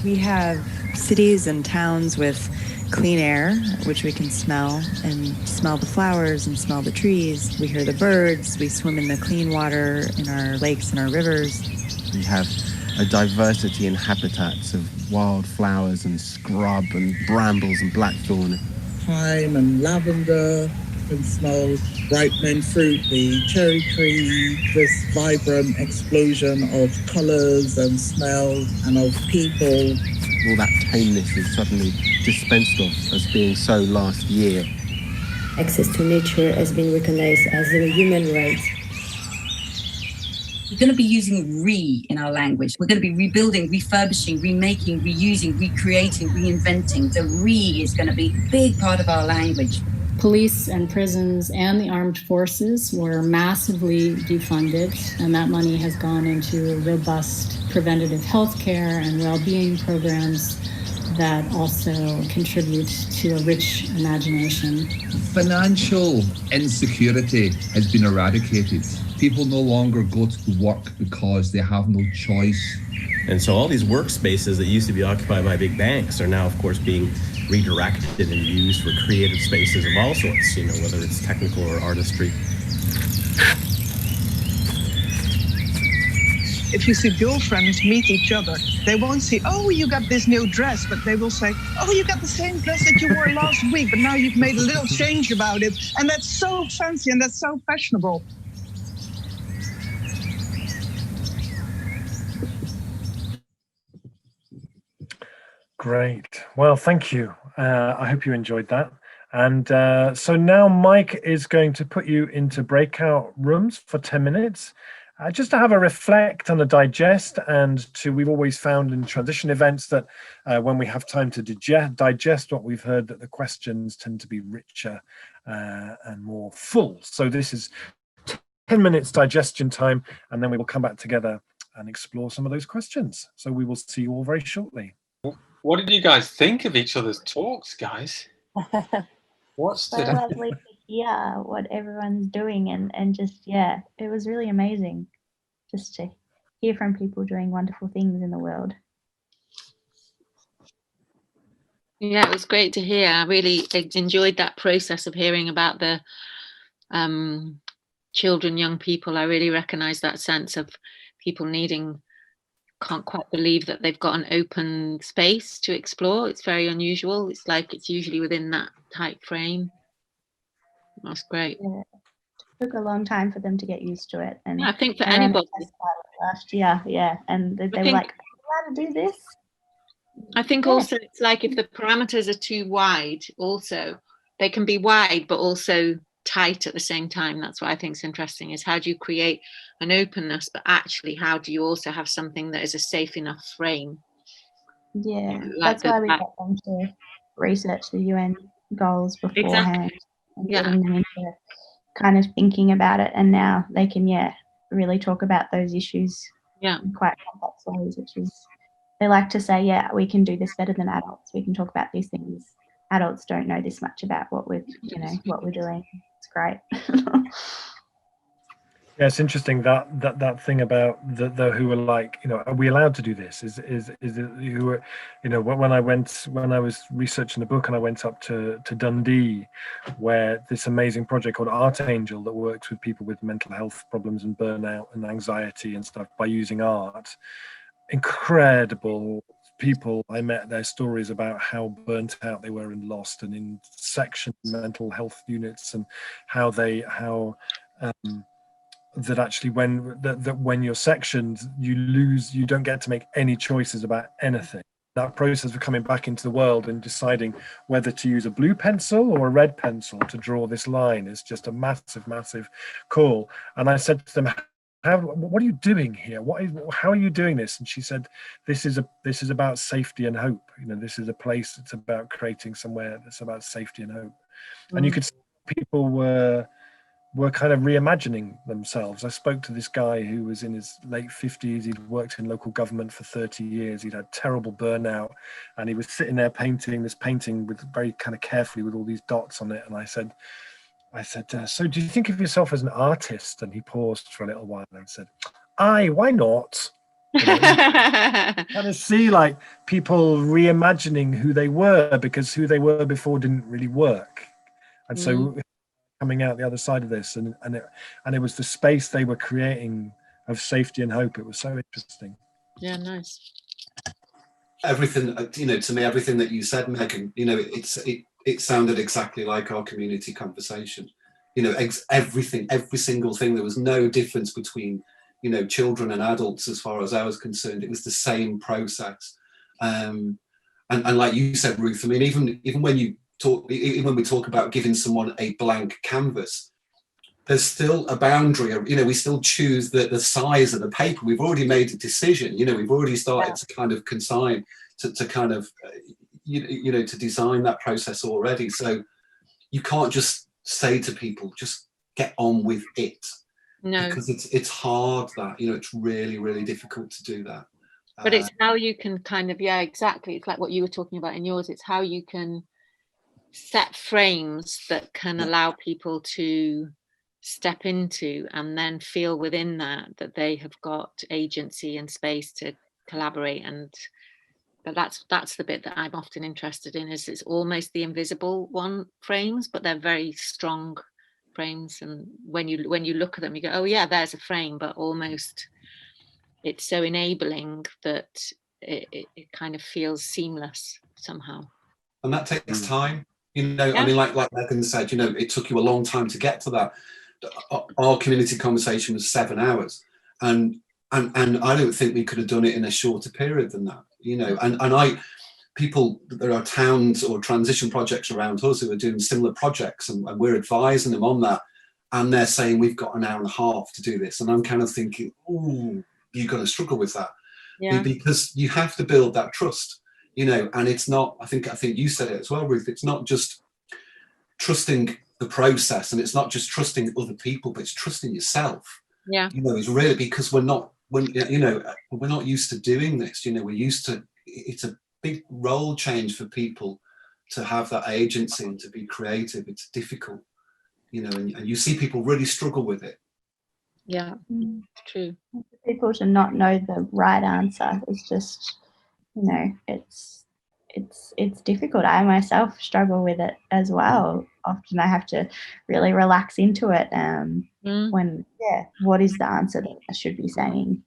Speaker 12: We have cities and towns with clean air, which we can smell, and smell the flowers and smell the trees. We hear the birds, we swim in the clean water in our lakes and our rivers.
Speaker 13: We have a diversity in habitats of wildflowers and scrub and brambles and blackthorn.
Speaker 14: Thyme and lavender, can smell ripening fruit, the cherry tree, this vibrant explosion of colours and smells and of people.
Speaker 13: All that tameness is suddenly dispensed of as being so last year.
Speaker 6: Access to nature has been recognized as a human right.
Speaker 15: We're going to be using re in our language. We're going to be rebuilding, refurbishing, remaking, reusing, recreating, reinventing. The re is going to be a big part of our language.
Speaker 7: Police and prisons and the armed forces were massively defunded, and that money has gone into robust preventative health care and well-being programs that also contribute to a rich imagination.
Speaker 16: Financial insecurity has been eradicated. People no longer go to work because they have no choice.
Speaker 17: And so all these workspaces that used to be occupied by big banks are now, of course, being redirected and used for creative spaces of all sorts, whether it's technical or artistry.
Speaker 10: If you see girlfriends meet each other, they won't say, oh, you got this new dress, but they will say, oh, you got the same dress that you wore last week, but now you've made a little change about it. And that's so fancy and that's so fashionable.
Speaker 2: Great. Well, thank you. I hope you enjoyed that. And so now Mike is going to put you into breakout rooms for 10 minutes. Just to have a reflect and a digest, and we've always found in transition events that when we have time to digest what we've heard, that the questions tend to be richer and more full. So this is 10 minutes digestion time, and then we will come back together and explore some of those questions. So we will see you all very shortly.
Speaker 1: What did you guys think of each other's talks, guys? What stood out?
Speaker 3: Lovely to hear what everyone's doing, and just, yeah, it was really amazing just to hear from people doing wonderful things in the world.
Speaker 4: Yeah, it was great to hear. I really enjoyed that process of hearing about the children, young people. I really recognize that sense of people can't quite believe that they've got an open space to explore. It's very unusual. It's like it's usually within that tight frame. That's great.
Speaker 3: Yeah. It took a long time for them to get used to it. And
Speaker 4: yeah, I think for
Speaker 3: I ran a
Speaker 4: anybody.
Speaker 3: test pilot last year, yeah, and they were like, "Are you allowed to do this?"
Speaker 4: I think also it's like if the parameters are too wide, also they can be wide but also tight at the same time. That's what I think is interesting, is how do you create an openness, but actually how do you also have something that is a safe enough frame?
Speaker 3: Yeah, that's why we got them to research the UN goals beforehand and getting them into kind of thinking about it, and now they can really talk about those issues in quite complex ways, which is, they like to say, we can do this better than adults. We can talk about these things. Adults don't know this much about what we're doing. It's great.
Speaker 2: Yeah, it's interesting that thing about the who are like, are we allowed to do this? Is it who are, when I was researching the book and I went up to Dundee, where this amazing project called Art Angel that works with people with mental health problems and burnout and anxiety and stuff by using art. Incredible people I met, their stories about how burnt out they were and lost, and in section mental health units, and how that actually when you're sectioned, you don't get to make any choices about anything. That process of coming back into the world and deciding whether to use a blue pencil or a red pencil to draw this line is just a massive call. And I said to them, what are you doing here? How are you doing this? And she said, this is about safety and hope. This is a place that's about creating somewhere that's about safety and hope. And you could see people were kind of reimagining themselves. I spoke to this guy who was in his late 50s. He'd worked in local government for 30 years. He'd had terrible burnout, and he was sitting there painting this painting with very kind of carefully with all these dots on it. And I said, so do you think of yourself as an artist? And he paused for a little while and said, aye, why not? Kind of see like people reimagining who they were, because who they were before didn't really work. And so coming out the other side of this, and it was the space they were creating of safety and hope. It was so interesting.
Speaker 4: Yeah, nice.
Speaker 5: Everything, to me, everything that you said, Megan, it sounded exactly like our community conversation. Everything, every single thing. There was no difference between, children and adults as far as I was concerned. It was the same process. And like you said, Ruth, I mean, even when we talk about giving someone a blank canvas, there's still a boundary. We still choose the size of the paper. We've already made a decision. We've already started to kind of consign to kind of to design that process already. So you can't just say to people, just get on with it.
Speaker 4: No,
Speaker 5: because it's hard. That it's really, really difficult to do that.
Speaker 4: But it's how you can kind of, exactly. It's like what you were talking about in yours. It's how you can set frames that can allow people to step into and then feel within that they have got agency and space to collaborate. But that's the bit that I'm often interested in, is it's almost the invisible one frames, but they're very strong frames. And when you look at them, you go, oh yeah, there's a frame, but almost it's so enabling that it kind of feels seamless somehow.
Speaker 5: And that takes time. I mean, like Megan said, it took you a long time to get to that. Our community conversation was 7 hours, and I don't think we could have done it in a shorter period than that. There are towns or transition projects around us who are doing similar projects, and we're advising them on that, and they're saying we've got an hour and a half to do this, and I'm kind of thinking, oh, you're going to struggle with that, because you have to build that trust. And it's not, I think you said it as well, Ruth, it's not just trusting the process, and it's not just trusting other people, but it's trusting yourself. It's really, because we're not used to doing this. We're used to, it's a big role change for people to have that agency and to be creative. It's difficult. you know, and you see people really struggle with it.
Speaker 4: Yeah, true.
Speaker 3: People to not know the right answer is just, you know, it's difficult. I myself struggle with it as well. Often I have to really relax into it. When what is the answer that I should be saying?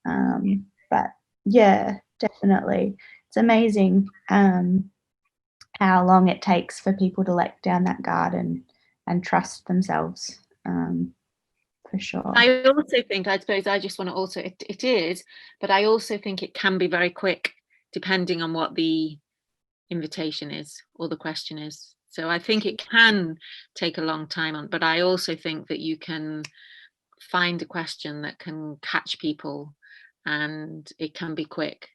Speaker 3: But yeah, definitely, it's amazing how long it takes for people to let down that guard and trust themselves. For sure.
Speaker 4: I also think, I suppose I just want to also, it is, but I also think it can be very quick depending on what the invitation is or the question is. So I think it can take a long time on, but I also think that you can find a question that can catch people and it can be quick.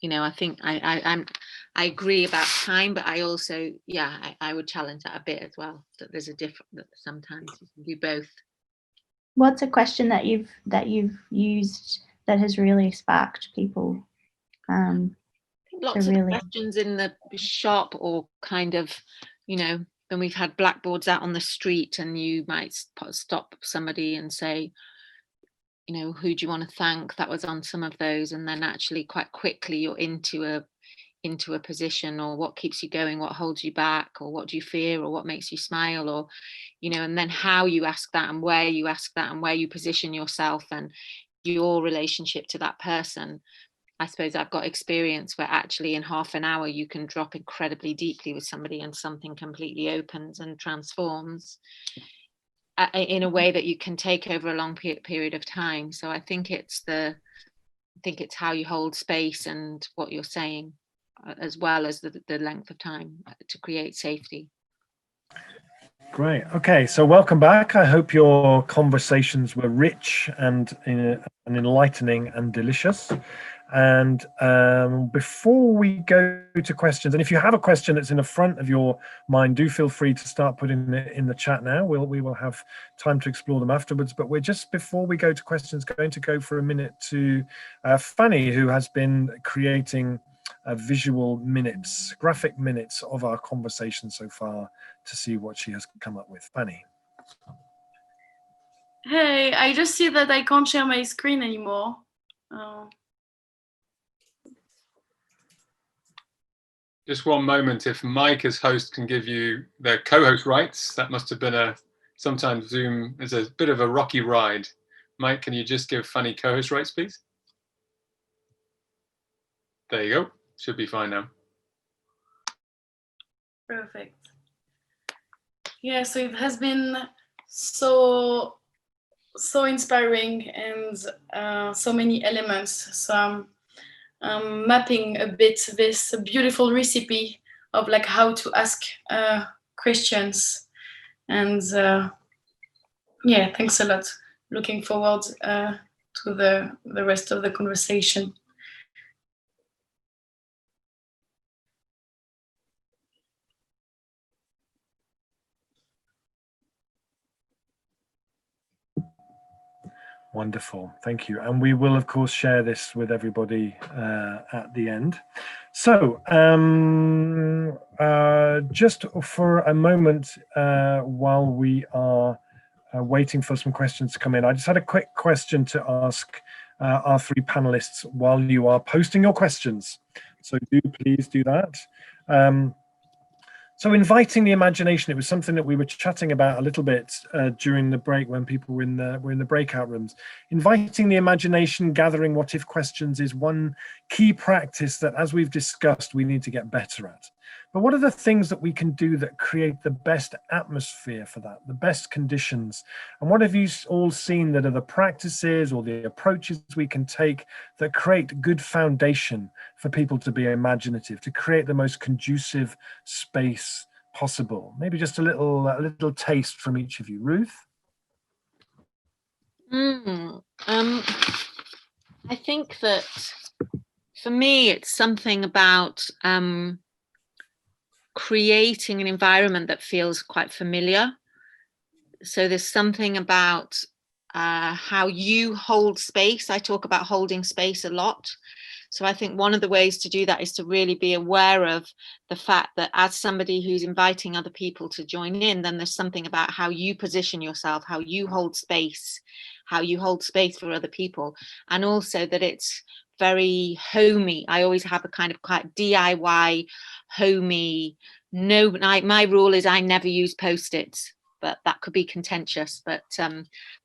Speaker 4: You know, I think I agree about time, but I also, I would challenge that a bit as well, that there's a different, that sometimes you can do both.
Speaker 3: What's a question that you've used that has really sparked people?
Speaker 4: Lots of questions in the shop, or kind of, you know, when we've had blackboards out on the street and you might stop somebody and say, you know, who do you want to thank? That was on some of those, and then actually quite quickly you're into a position, or what keeps you going, what holds you back, or what do you fear, or what makes you smile, or, you know, and then how you ask that and where you ask that and where you position yourself and your relationship to that person. I suppose I've got experience where actually in half an hour you can drop incredibly deeply with somebody and something completely opens and transforms in a way that you can take over a long period of time. So I think it's how you hold space and what you're saying, as well as the length of time to create safety.
Speaker 2: Great. Okay, so welcome back. I hope your conversations were rich and enlightening and delicious. And before we go to questions, and if you have a question that's in the front of your mind, do feel free to start putting it in the chat now. We will have time to explore them afterwards. But we're just, before we go to questions, going to go for a minute to Fanny, who has been creating visual minutes, graphic minutes of our conversation so far, to see what she has come up with. Fanny.
Speaker 18: Hey, I just see that I can't share my screen anymore.
Speaker 1: Just one moment. If Mike as host can give you the co-host rights, that must have been sometimes Zoom is a bit of a rocky ride. Mike, can you just give Fanny co-host rights, please? There you go. Should be fine now.
Speaker 18: Perfect. Yeah, so it has been so inspiring and so many elements. So I'm mapping a bit this beautiful recipe of like how to ask questions. And yeah, thanks a lot. Looking forward to the rest of the conversation.
Speaker 2: Wonderful, thank you. And we will, of course, share this with everybody at the end. So just for a moment, while we are waiting for some questions to come in, I just had a quick question to ask our three panelists while you are posting your questions. So do please do that. So inviting the imagination, it was something that we were chatting about a little bit during the break when people were in the breakout rooms. Inviting the imagination, gathering what if questions is one key practice that, as we've discussed, we need to get better at. But what are the things that we can do that create the best atmosphere for that, the best conditions? And what have you all seen that are the practices or the approaches we can take that create good foundation for people to be imaginative, to create the most conducive space possible? Maybe just a little taste from each of you. Ruth?
Speaker 4: I think that for me, it's something about creating an environment that feels quite familiar. So there's something about how you hold space. I talk about holding space a lot. So I think one of the ways to do that is to really be aware of the fact that as somebody who's inviting other people to join in, then there's something about how you position yourself, how you hold space for other people, and also that it's very homey. I always have a kind of quite DIY, homey. No, my rule is I never use Post-its, but that could be contentious. But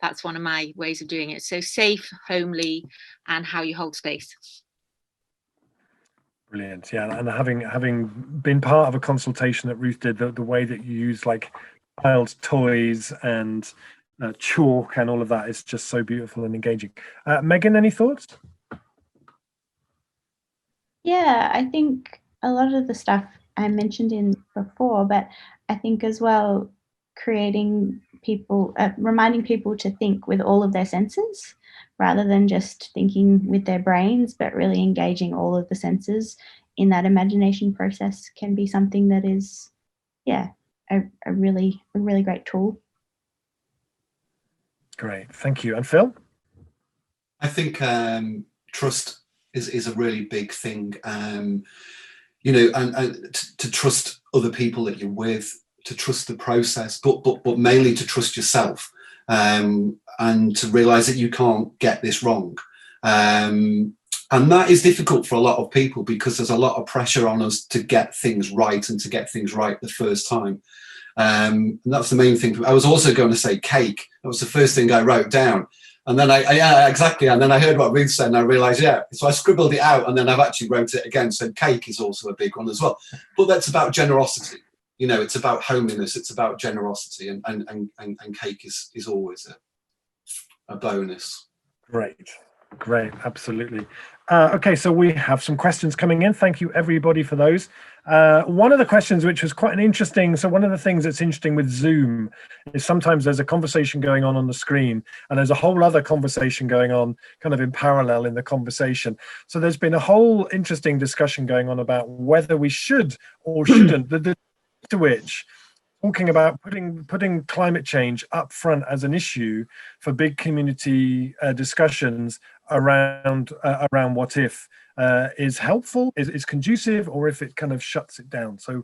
Speaker 4: that's one of my ways of doing it. So safe, homely, and how you hold space.
Speaker 2: Brilliant. Yeah, and having been part of a consultation that Ruth did, the way that you use like child toys and chalk and all of that is just so beautiful and engaging. Megan, any thoughts?
Speaker 3: Yeah, I think a lot of the stuff I mentioned in before, but I think as well, creating people, reminding people to think with all of their senses rather than just thinking with their brains, but really engaging all of the senses in that imagination process can be something that is, yeah, a really great tool.
Speaker 2: Great, thank you. And Phil?
Speaker 5: I think trust is a really big thing. You know, and to trust other people that you're with, to trust the process, but mainly to trust yourself, and to realize that you can't get this wrong. And that is difficult for a lot of people because there's a lot of pressure on us to get things right and to get things right the first time. And that's the main thing. I was also going to say cake. That was the first thing I wrote down. And then yeah, exactly. And then I heard what Ruth said and I realized, yeah. So I scribbled it out and then I've actually wrote it again. So cake is also a big one as well. But that's about generosity. You know, it's about homeliness. It's about generosity, and cake is always a bonus.
Speaker 2: Great, absolutely. Okay, so we have some questions coming in. Thank you everybody for those. One of the questions, which was quite an interesting, so one of the things that's interesting with Zoom is sometimes there's a conversation going on the screen and there's a whole other conversation going on kind of in parallel in the conversation. So there's been a whole interesting discussion going on about whether we should or shouldn't, to which talking about putting climate change up front as an issue for big community discussions around what if is helpful, is conducive, or if it kind of shuts it down. So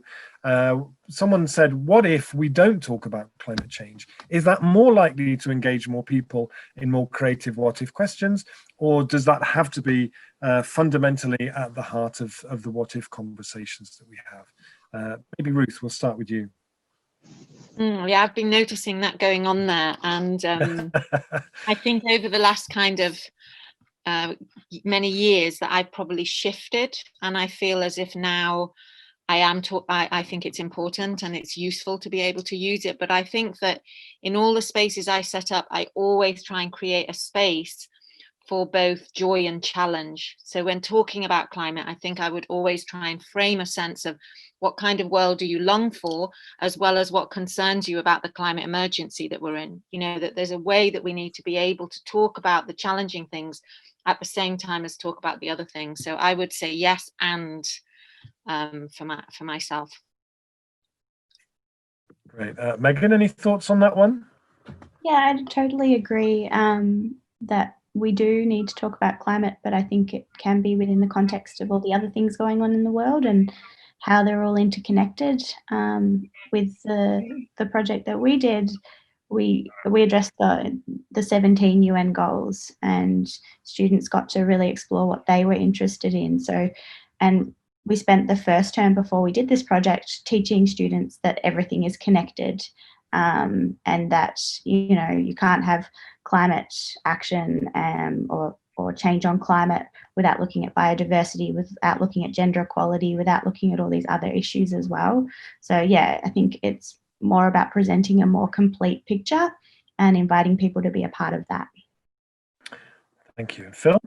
Speaker 2: someone said, what if we don't talk about climate change? Is that more likely to engage more people in more creative what if questions, or does that have to be fundamentally at the heart of the what if conversations that we have? Maybe Ruth, we'll start with you.
Speaker 4: Yeah, I've been noticing that going on there, and I think over the last kind of many years that I've probably shifted, and I feel as if now I think it's important and it's useful to be able to use it. But I think that in all the spaces I set up, I always try and create a space for both joy and challenge. So when talking about climate, I think I would always try and frame a sense of what kind of world do you long for, as well as what concerns you about the climate emergency that we're in. You know, that there's a way that we need to be able to talk about the challenging things at the same time as talk about the other things. So I would say yes, and for myself.
Speaker 2: Great. Megan, any thoughts on that one?
Speaker 3: Yeah, I totally agree that we do need to talk about climate, but I think it can be within the context of all the other things going on in the world and how they're all interconnected. With the project that we did, we addressed the 17 UN goals, and students got to really explore what they were interested in. So, and we spent the first term before we did this project teaching students that everything is connected, and that, you know, you can't have climate action or change on climate without looking at biodiversity, without looking at gender equality, without looking at all these other issues as well. So yeah, I think it's more about presenting a more complete picture and inviting people to be a part of that.
Speaker 2: Thank you. Phil?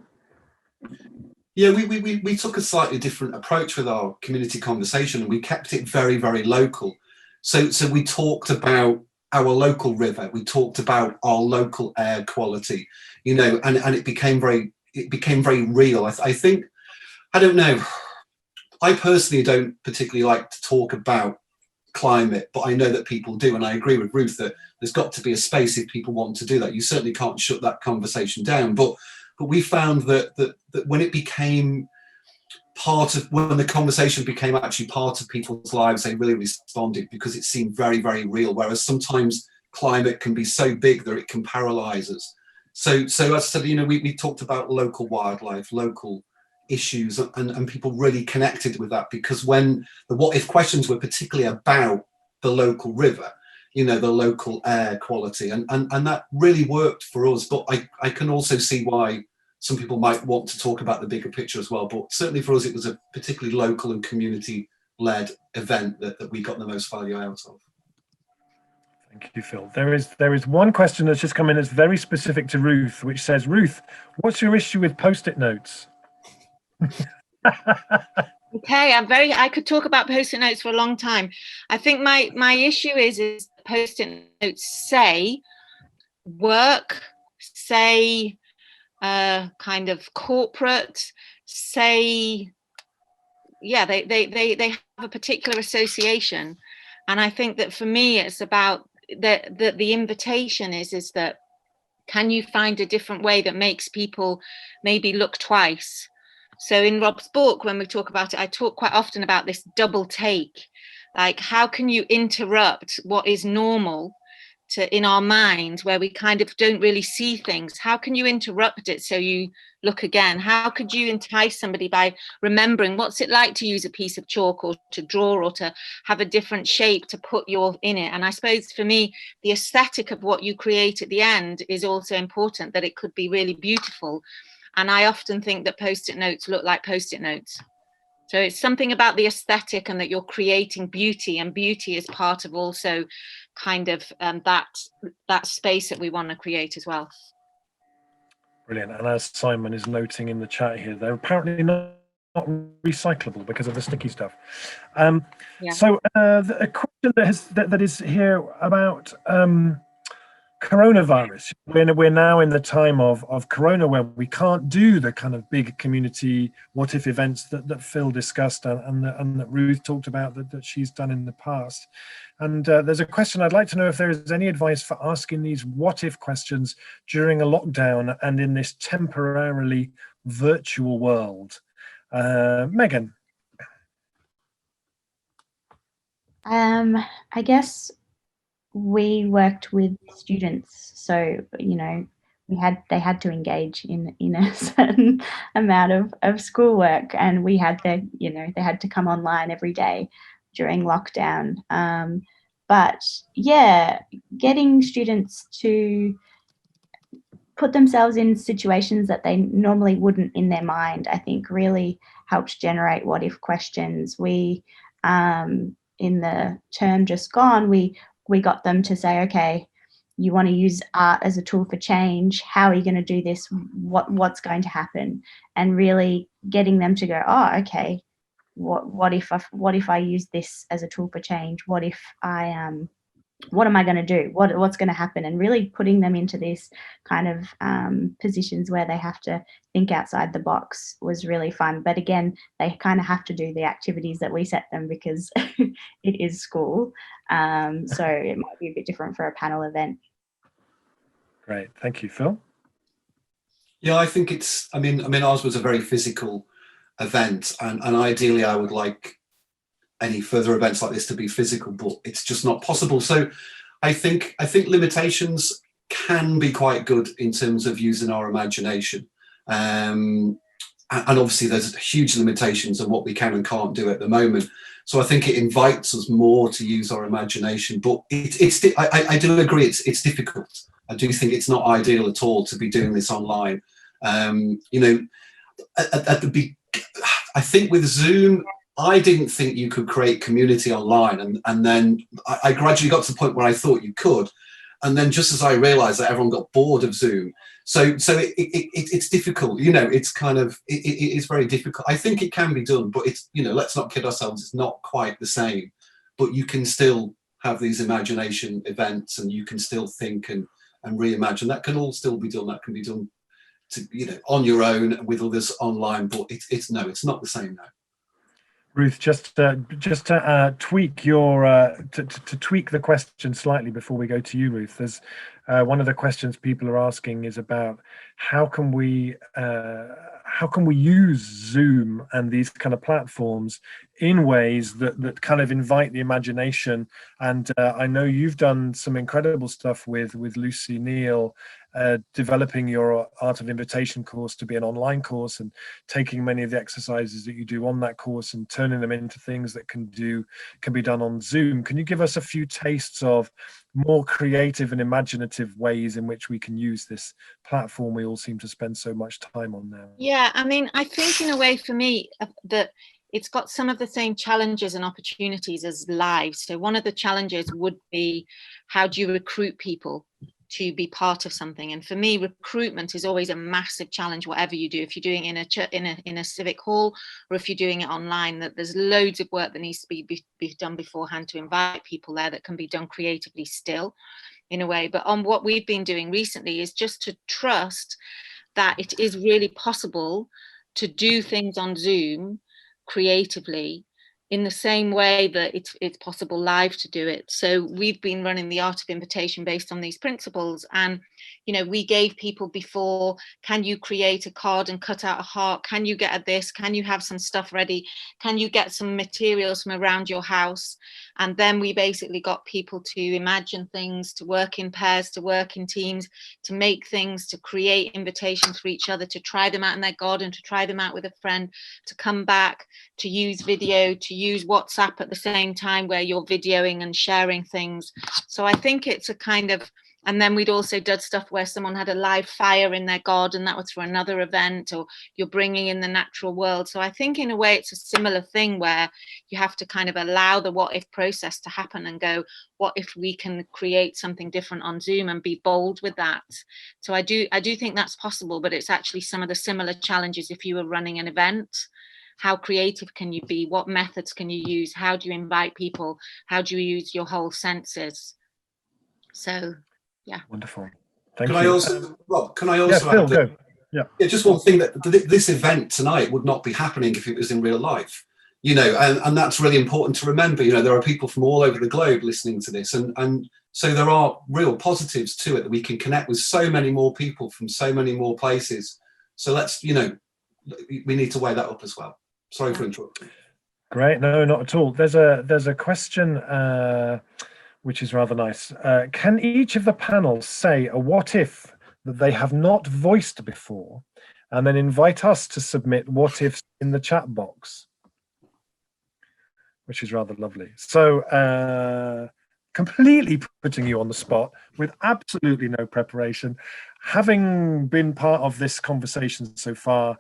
Speaker 5: Yeah, we took a slightly different approach with our community conversation, and we kept it very, very local. So we talked about our local river, we talked about our local air quality, you know, and it became very real. I think, I don't know, I personally don't particularly like to talk about climate, but I know that people do, and I agree with Ruth that there's got to be a space if people want to do that. You certainly can't shut that conversation down, but we found that when it became part of when the conversation became actually part of people's lives, they really responded because it seemed very, very real. Whereas sometimes climate can be so big that it can paralyze us. So as I said, you know, we talked about local wildlife, local issues, and people really connected with that, because when the what if questions were particularly about the local river, you know, the local air quality, and that really worked for us. But I can also see why some people might want to talk about the bigger picture as well. But certainly for us, it was a particularly local and community-led event that we got the most value out of.
Speaker 2: Thank you, Phil. There is one question that's just come in that's very specific to Ruth, which says, Ruth, what's your issue with Post-it notes?
Speaker 4: Okay, I could talk about Post-it notes for a long time. I think my issue is Post-it notes say work, say kind of corporate, say, yeah, they have a particular association. And I think that for me, it's about the invitation is that, can you find a different way that makes people maybe look twice? So in Rob's book, when we talk about it, I talk quite often about this double take. Like, how can you interrupt what is normal in our mind, where we kind of don't really see things? How can you interrupt it so you look again? How could you entice somebody by remembering what's it like to use a piece of chalk, or to draw, or to have a different shape to put in it? And I suppose for me, the aesthetic of what you create at the end is also important, that it could be really beautiful. And I often think that Post-it notes look like Post-it notes. So it's something about the aesthetic, and that you're creating beauty, and beauty is part of also kind of that space that we want to create as well.
Speaker 2: Brilliant. And as Simon is noting in the chat here, they're apparently not recyclable because of the sticky stuff.
Speaker 4: Yeah.
Speaker 2: So a question that is here about coronavirus. We're now in the time of corona, where we can't do the kind of big community what if events that Phil discussed and that Ruth talked about that she's done in the past. And there's a question I'd like to know if there is any advice for asking these what if questions during a lockdown and in this temporarily virtual world. Megan.
Speaker 3: I guess we worked with students, so you know they had to engage in a certain amount of schoolwork, and we had they had to come online every day during lockdown. But yeah, getting students to put themselves in situations that they normally wouldn't in their mind, I think really helped generate what if questions. We in the term just gone, we got them to say, okay, you want to use art as a tool for change. How are you going to do this? What's going to happen? And really getting them to go, oh, okay, what if I use this as a tool for change? What if I what am I going to do? What's going to happen? And really putting them into this kind of positions where they have to think outside the box was really fun. But again, they kind of have to do the activities that we set them, because it is school. So it might be a bit different for a panel event.
Speaker 2: Great, thank you, Phil.
Speaker 5: Yeah, I think it's, I mean ours was a very physical event, and ideally I would like any further events like this to be physical, but it's just not possible. So I think limitations can be quite good in terms of using our imagination. And obviously there's huge limitations on what we can and can't do at the moment. So I think it invites us more to use our imagination, but I do agree it's difficult. I do think it's not ideal at all to be doing this online. You know, I think with Zoom, I didn't think you could create community online, and then I gradually got to the point where I thought you could, and then just as I realized that everyone got bored of Zoom, so it's difficult, you know, it's kind of it is very difficult. I think it can be done, but it's, you know, let's not kid ourselves, it's not quite the same, but you can still have these imagination events, and you can still think and reimagine. That can all still be done. That can be done to, you know, on your own with others online, but it's not the same now.
Speaker 2: Ruth, just to tweak your to tweak the question slightly before we go to you, Ruth. There's one of the questions people are asking is about how can we how can we use Zoom and these kind of platforms in ways that kind of invite the imagination? And I know you've done some incredible stuff with Lucy Neal, developing your Art of Invitation course to be an online course, and taking many of the exercises that you do on that course and turning them into things that can be done on Zoom. Can you give us a few tastes of more creative and imaginative ways in which we can use this platform we all seem to spend so much time on now?
Speaker 4: Yeah, I mean, I think in a way for me that it's got some of the same challenges and opportunities as live. So one of the challenges would be, how do you recruit people to be part of something? And for me, recruitment is always a massive challenge, whatever you do. If you're doing it in a civic hall, or if you're doing it online, that there's loads of work that needs to be done beforehand to invite people there, that can be done creatively still, in a way. But on what we've been doing recently is just to trust that it is really possible to do things on Zoom creatively in the same way that it's possible live to do it. So we've been running the Art of Invitation based on these principles. And, you know, we gave people before, can you create a card and cut out a heart? Can you get at this? Can you have some stuff ready? Can you get some materials from around your house? And then we basically got people to imagine things, to work in pairs, to work in teams, to make things, to create invitations for each other, to try them out in their garden, to try them out with a friend, to come back, to use video, to use WhatsApp at the same time where you're videoing and sharing things. So I think it's a kind of, and then we'd also done stuff where someone had a live fire in their garden, that was for another event, or you're bringing in the natural world. So I think in a way it's a similar thing where you have to kind of allow the what if process to happen and go, what if we can create something different on Zoom, and be bold with that. So I do think that's possible, but it's actually some of the similar challenges if you were running an event. How creative can you be? What methods can you use? How do you invite people? How do you use your whole senses? So, yeah.
Speaker 2: Wonderful. Thank
Speaker 5: you. Rob, can I also
Speaker 2: Phil,
Speaker 5: add that,
Speaker 2: yeah,
Speaker 5: just one thing, that this event tonight would not be happening if it was in real life, you know, and that's really important to remember. You know, there are people from all over the globe listening to this, and so there are real positives to it, that we can connect with so many more people from so many more places. So let's, you know, we need to weigh that up as well. Sorry for interrupting.
Speaker 2: Great, no, not at all. There's a question which is rather nice. Can each of the panel say a what if that they have not voiced before, and then invite us to submit what ifs in the chat box, which is rather lovely. So completely putting you on the spot with absolutely no preparation, having been part of this conversation so far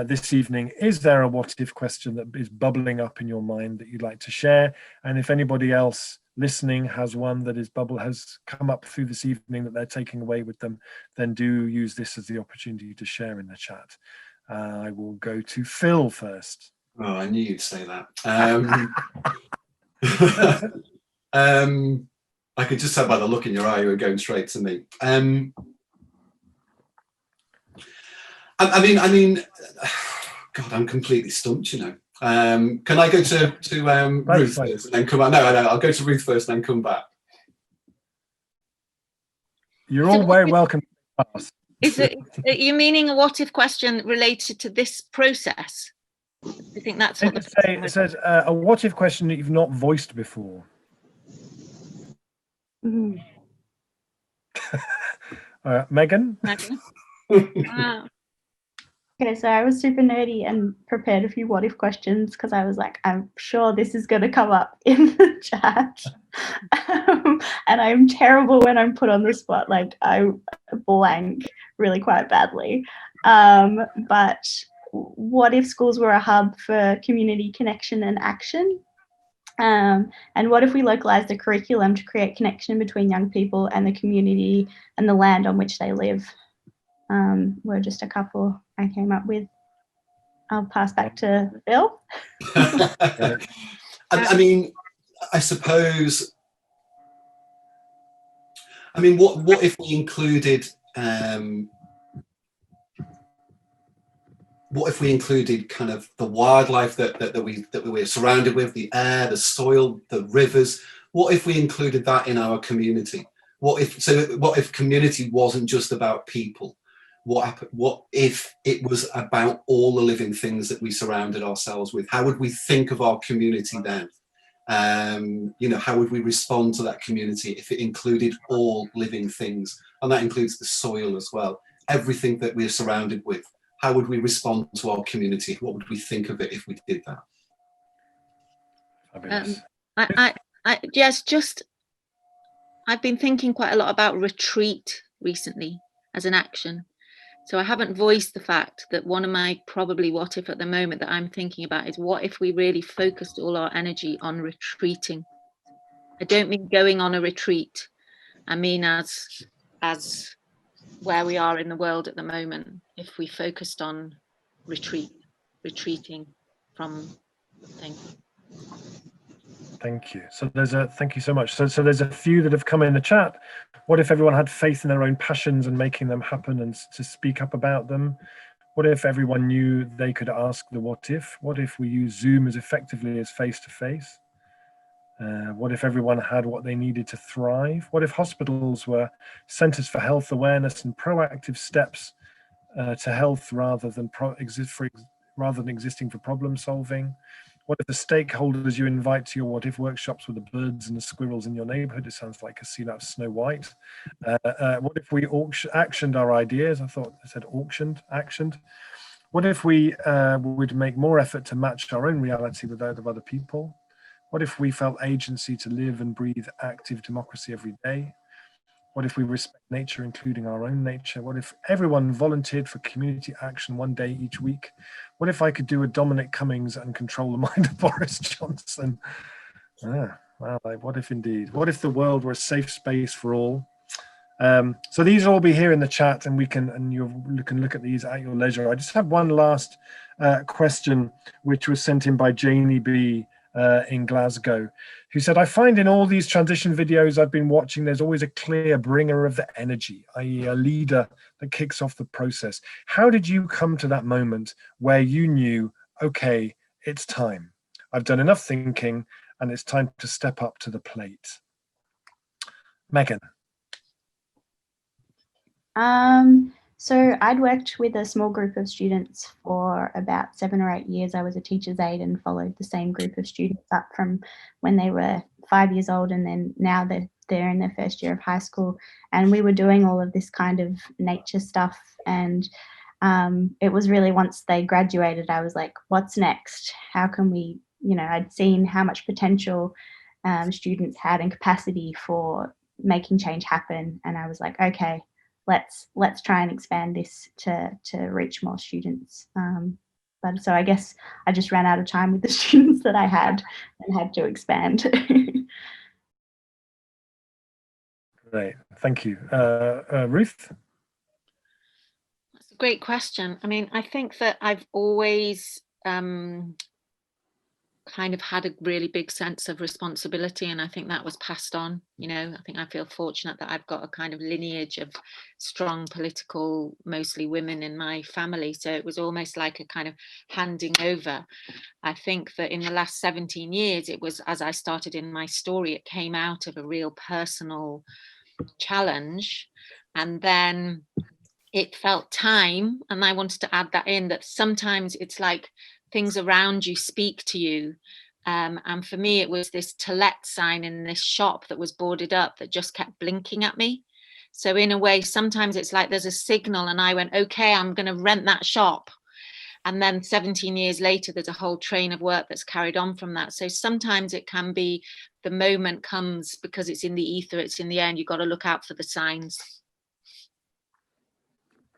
Speaker 2: this evening, is there a what if question that is bubbling up in your mind that you'd like to share? And if anybody else listening has one that has come up through this evening that they're taking away with them, then do use this as the opportunity to share in the chat. I will go to Phil first.
Speaker 5: Oh, I knew you'd say that. I could just tell by the look in your eye you were going straight to me. I mean, God, I'm completely stumped, you know. Can I go to Ruth first and then come back? No, I'll go to Ruth first and then come back.
Speaker 2: You're all very welcome.
Speaker 4: Is it, are you meaning a what if question related to this process? I think that's what
Speaker 2: it says. A what if question that you've not voiced before. Megan?
Speaker 4: Wow.
Speaker 3: Okay, so I was super nerdy and prepared a few what if questions because I was like, I'm sure this is going to come up in the chat. And I'm terrible when I'm put on the spot. Like I blank really quite badly. But what if schools were a hub for community connection and action? And what if we localized the curriculum to create connection between young people and the community and the land on which they live? Were just a couple I came up with. I'll pass back to Bill.
Speaker 5: I mean, I suppose, I mean, what if we included, what if we included kind of the wildlife that we were surrounded with, the air, the soil, the rivers? What if we included that in our community? What if community wasn't just about people? what if it was about all the living things that we surrounded ourselves with? How would we think of our community then? You know, how would we respond to that community if it included all living things? And that includes the soil as well. Everything that we're surrounded with. How would we respond to our community? What would we think of it if we did that?
Speaker 4: I've been thinking quite a lot about retreat recently as an action. So I haven't voiced the fact that one of my probably what if at the moment that I'm thinking about is what if we really focused all our energy on retreating? I don't mean going on a retreat. I mean as where we are in the world at the moment, if we focused on retreating from things.
Speaker 2: Thank you. So thank you so much. So there's a few that have come in the chat. What if everyone had faith in their own passions and making them happen and to speak up about them? What if everyone knew they could ask the what if? What if we use Zoom as effectively as face-to-face? What if everyone had what they needed to thrive? What if hospitals were centers for health awareness and proactive steps to health rather than existing for problem solving? What if the stakeholders you invite to your what if workshops were the birds and the squirrels in your neighborhood? It sounds like a scene out of Snow White. What if we actioned our ideas? I thought I said actioned. What if we would make more effort to match our own reality with that of other people? What if we felt agency to live and breathe active democracy every day? What if we respect nature, including our own nature? What if everyone volunteered for community action one day each week? What if I could do a Dominic Cummings and control the mind of Boris Johnson? Wow, what if indeed? What if the world were a safe space for all? So these will all be here in the chat, and you can look at these at your leisure. I just have one last question, which was sent in by Janie B. In Glasgow, who said, I find in all these transition videos I've been watching, there's always a clear bringer of the energy, i.e. a leader that kicks off the process. How did you come to that moment where you knew, okay, it's time. I've done enough thinking and it's time to step up to the plate? Megan.
Speaker 3: So I'd worked with a small group of students for about 7 or 8 years. I was a teacher's aide and followed the same group of students up from when they were 5 years old, and then now they're in their first year of high school. And we were doing all of this kind of nature stuff. And it was really once they graduated, I was like, what's next? How can we, I'd seen how much potential students had and capacity for making change happen. And I was like, okay, let's try and expand this to reach more students. But so I guess I just ran out of time with the students that I had and had to expand.
Speaker 2: Great, thank you. Ruth?
Speaker 4: That's a great question. I mean, I think that I've always kind of had a really big sense of responsibility, and I think that was passed on. I think I feel fortunate that I've got a kind of lineage of strong political, mostly women in my family, so it was almost like a kind of handing over. I think that in the last 17 years, it was, as I started in my story, it came out of a real personal challenge, and then it felt time, and I wanted to add that in, that sometimes it's like things around you speak to you. And for me, it was this to let sign in this shop that was boarded up that just kept blinking at me. So in a way, sometimes it's like there's a signal and I went, okay, I'm going to rent that shop. And then 17 years later, there's a whole train of work that's carried on from that. So sometimes it can be the moment comes because it's in the ether, it's in the air, and you've got to look out for the signs.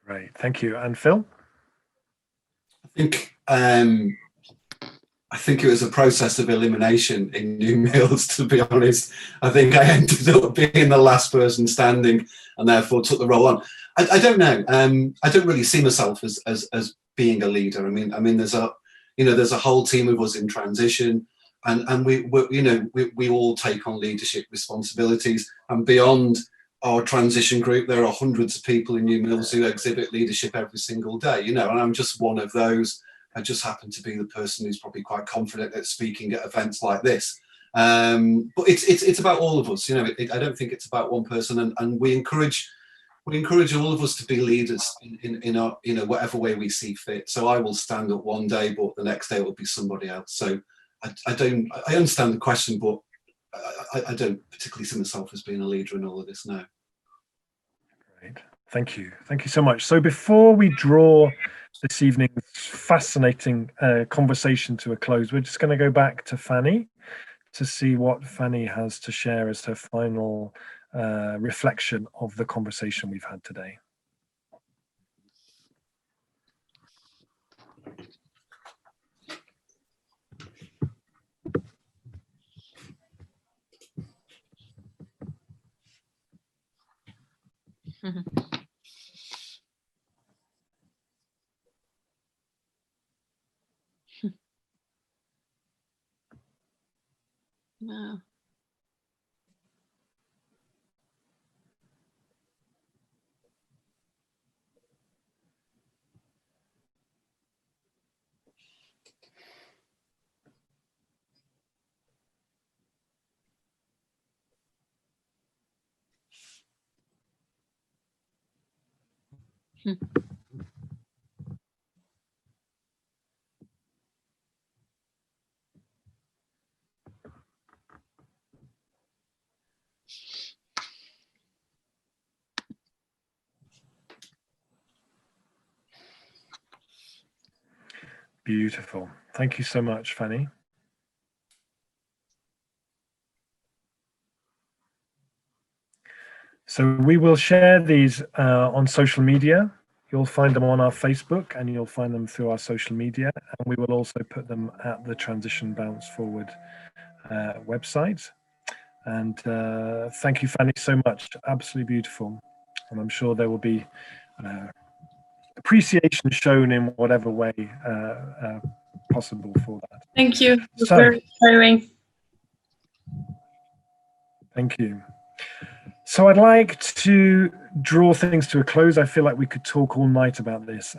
Speaker 2: Great, thank you. And Phil?
Speaker 5: I think it was a process of elimination in New Mills, to be honest. I think I ended up being the last person standing and therefore took the role on. I don't know. I don't really see myself as being a leader. I mean, there's a whole team of us in transition, and we all take on leadership responsibilities. And beyond our transition group, there are hundreds of people in New Mills who exhibit leadership every single day, and I'm just one of those. I just happen to be the person who's probably quite confident at speaking at events like this. But it's about all of us, I don't think it's about one person, and we encourage we encourage all of us to be leaders in our, whatever way we see fit. So I will stand up one day, but the next day it will be somebody else. So I understand the question, but I don't particularly see myself as being a leader in all of this now.
Speaker 2: Great. Thank you. Thank you so much. So before we draw this evening's fascinating conversation to a close, we're just going to go back to Fanny to see what Fanny has to share as her final reflection of the conversation we've had today.
Speaker 4: Wow.
Speaker 2: Beautiful. Thank you so much, Fanny. So we will share these on social media. You'll find them on our Facebook and you'll find them through our social media. And we will also put them at the Transition Bounce Forward website. And thank you, Fanny, so much. Absolutely beautiful. And I'm sure there will be appreciation shown in whatever way possible for that.
Speaker 18: Thank you.
Speaker 2: So,
Speaker 18: Very inspiring.
Speaker 2: Thank you. So I'd like to draw things to a close. I feel like we could talk all night about this.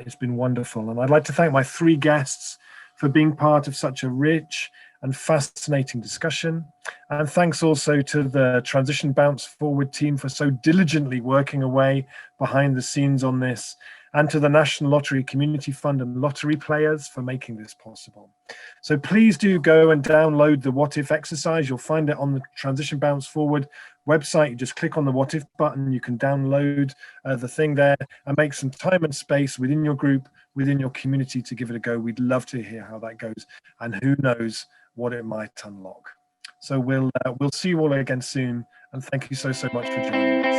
Speaker 2: It's been wonderful. And I'd like to thank my three guests for being part of such a rich and fascinating discussion. And thanks also to the Transition Bounce Forward team for so diligently working away behind the scenes on this, and to the National Lottery Community Fund and lottery players for making this possible. So please do go and download the What If exercise. You'll find it on the Transition Bounce Forward website. You just click on the What If button. You can download the thing there and make some time and space within your group, within your community to give it a go. We'd love to hear how that goes, and who knows what it might unlock. So we'll see you all again soon, and thank you so much for joining us.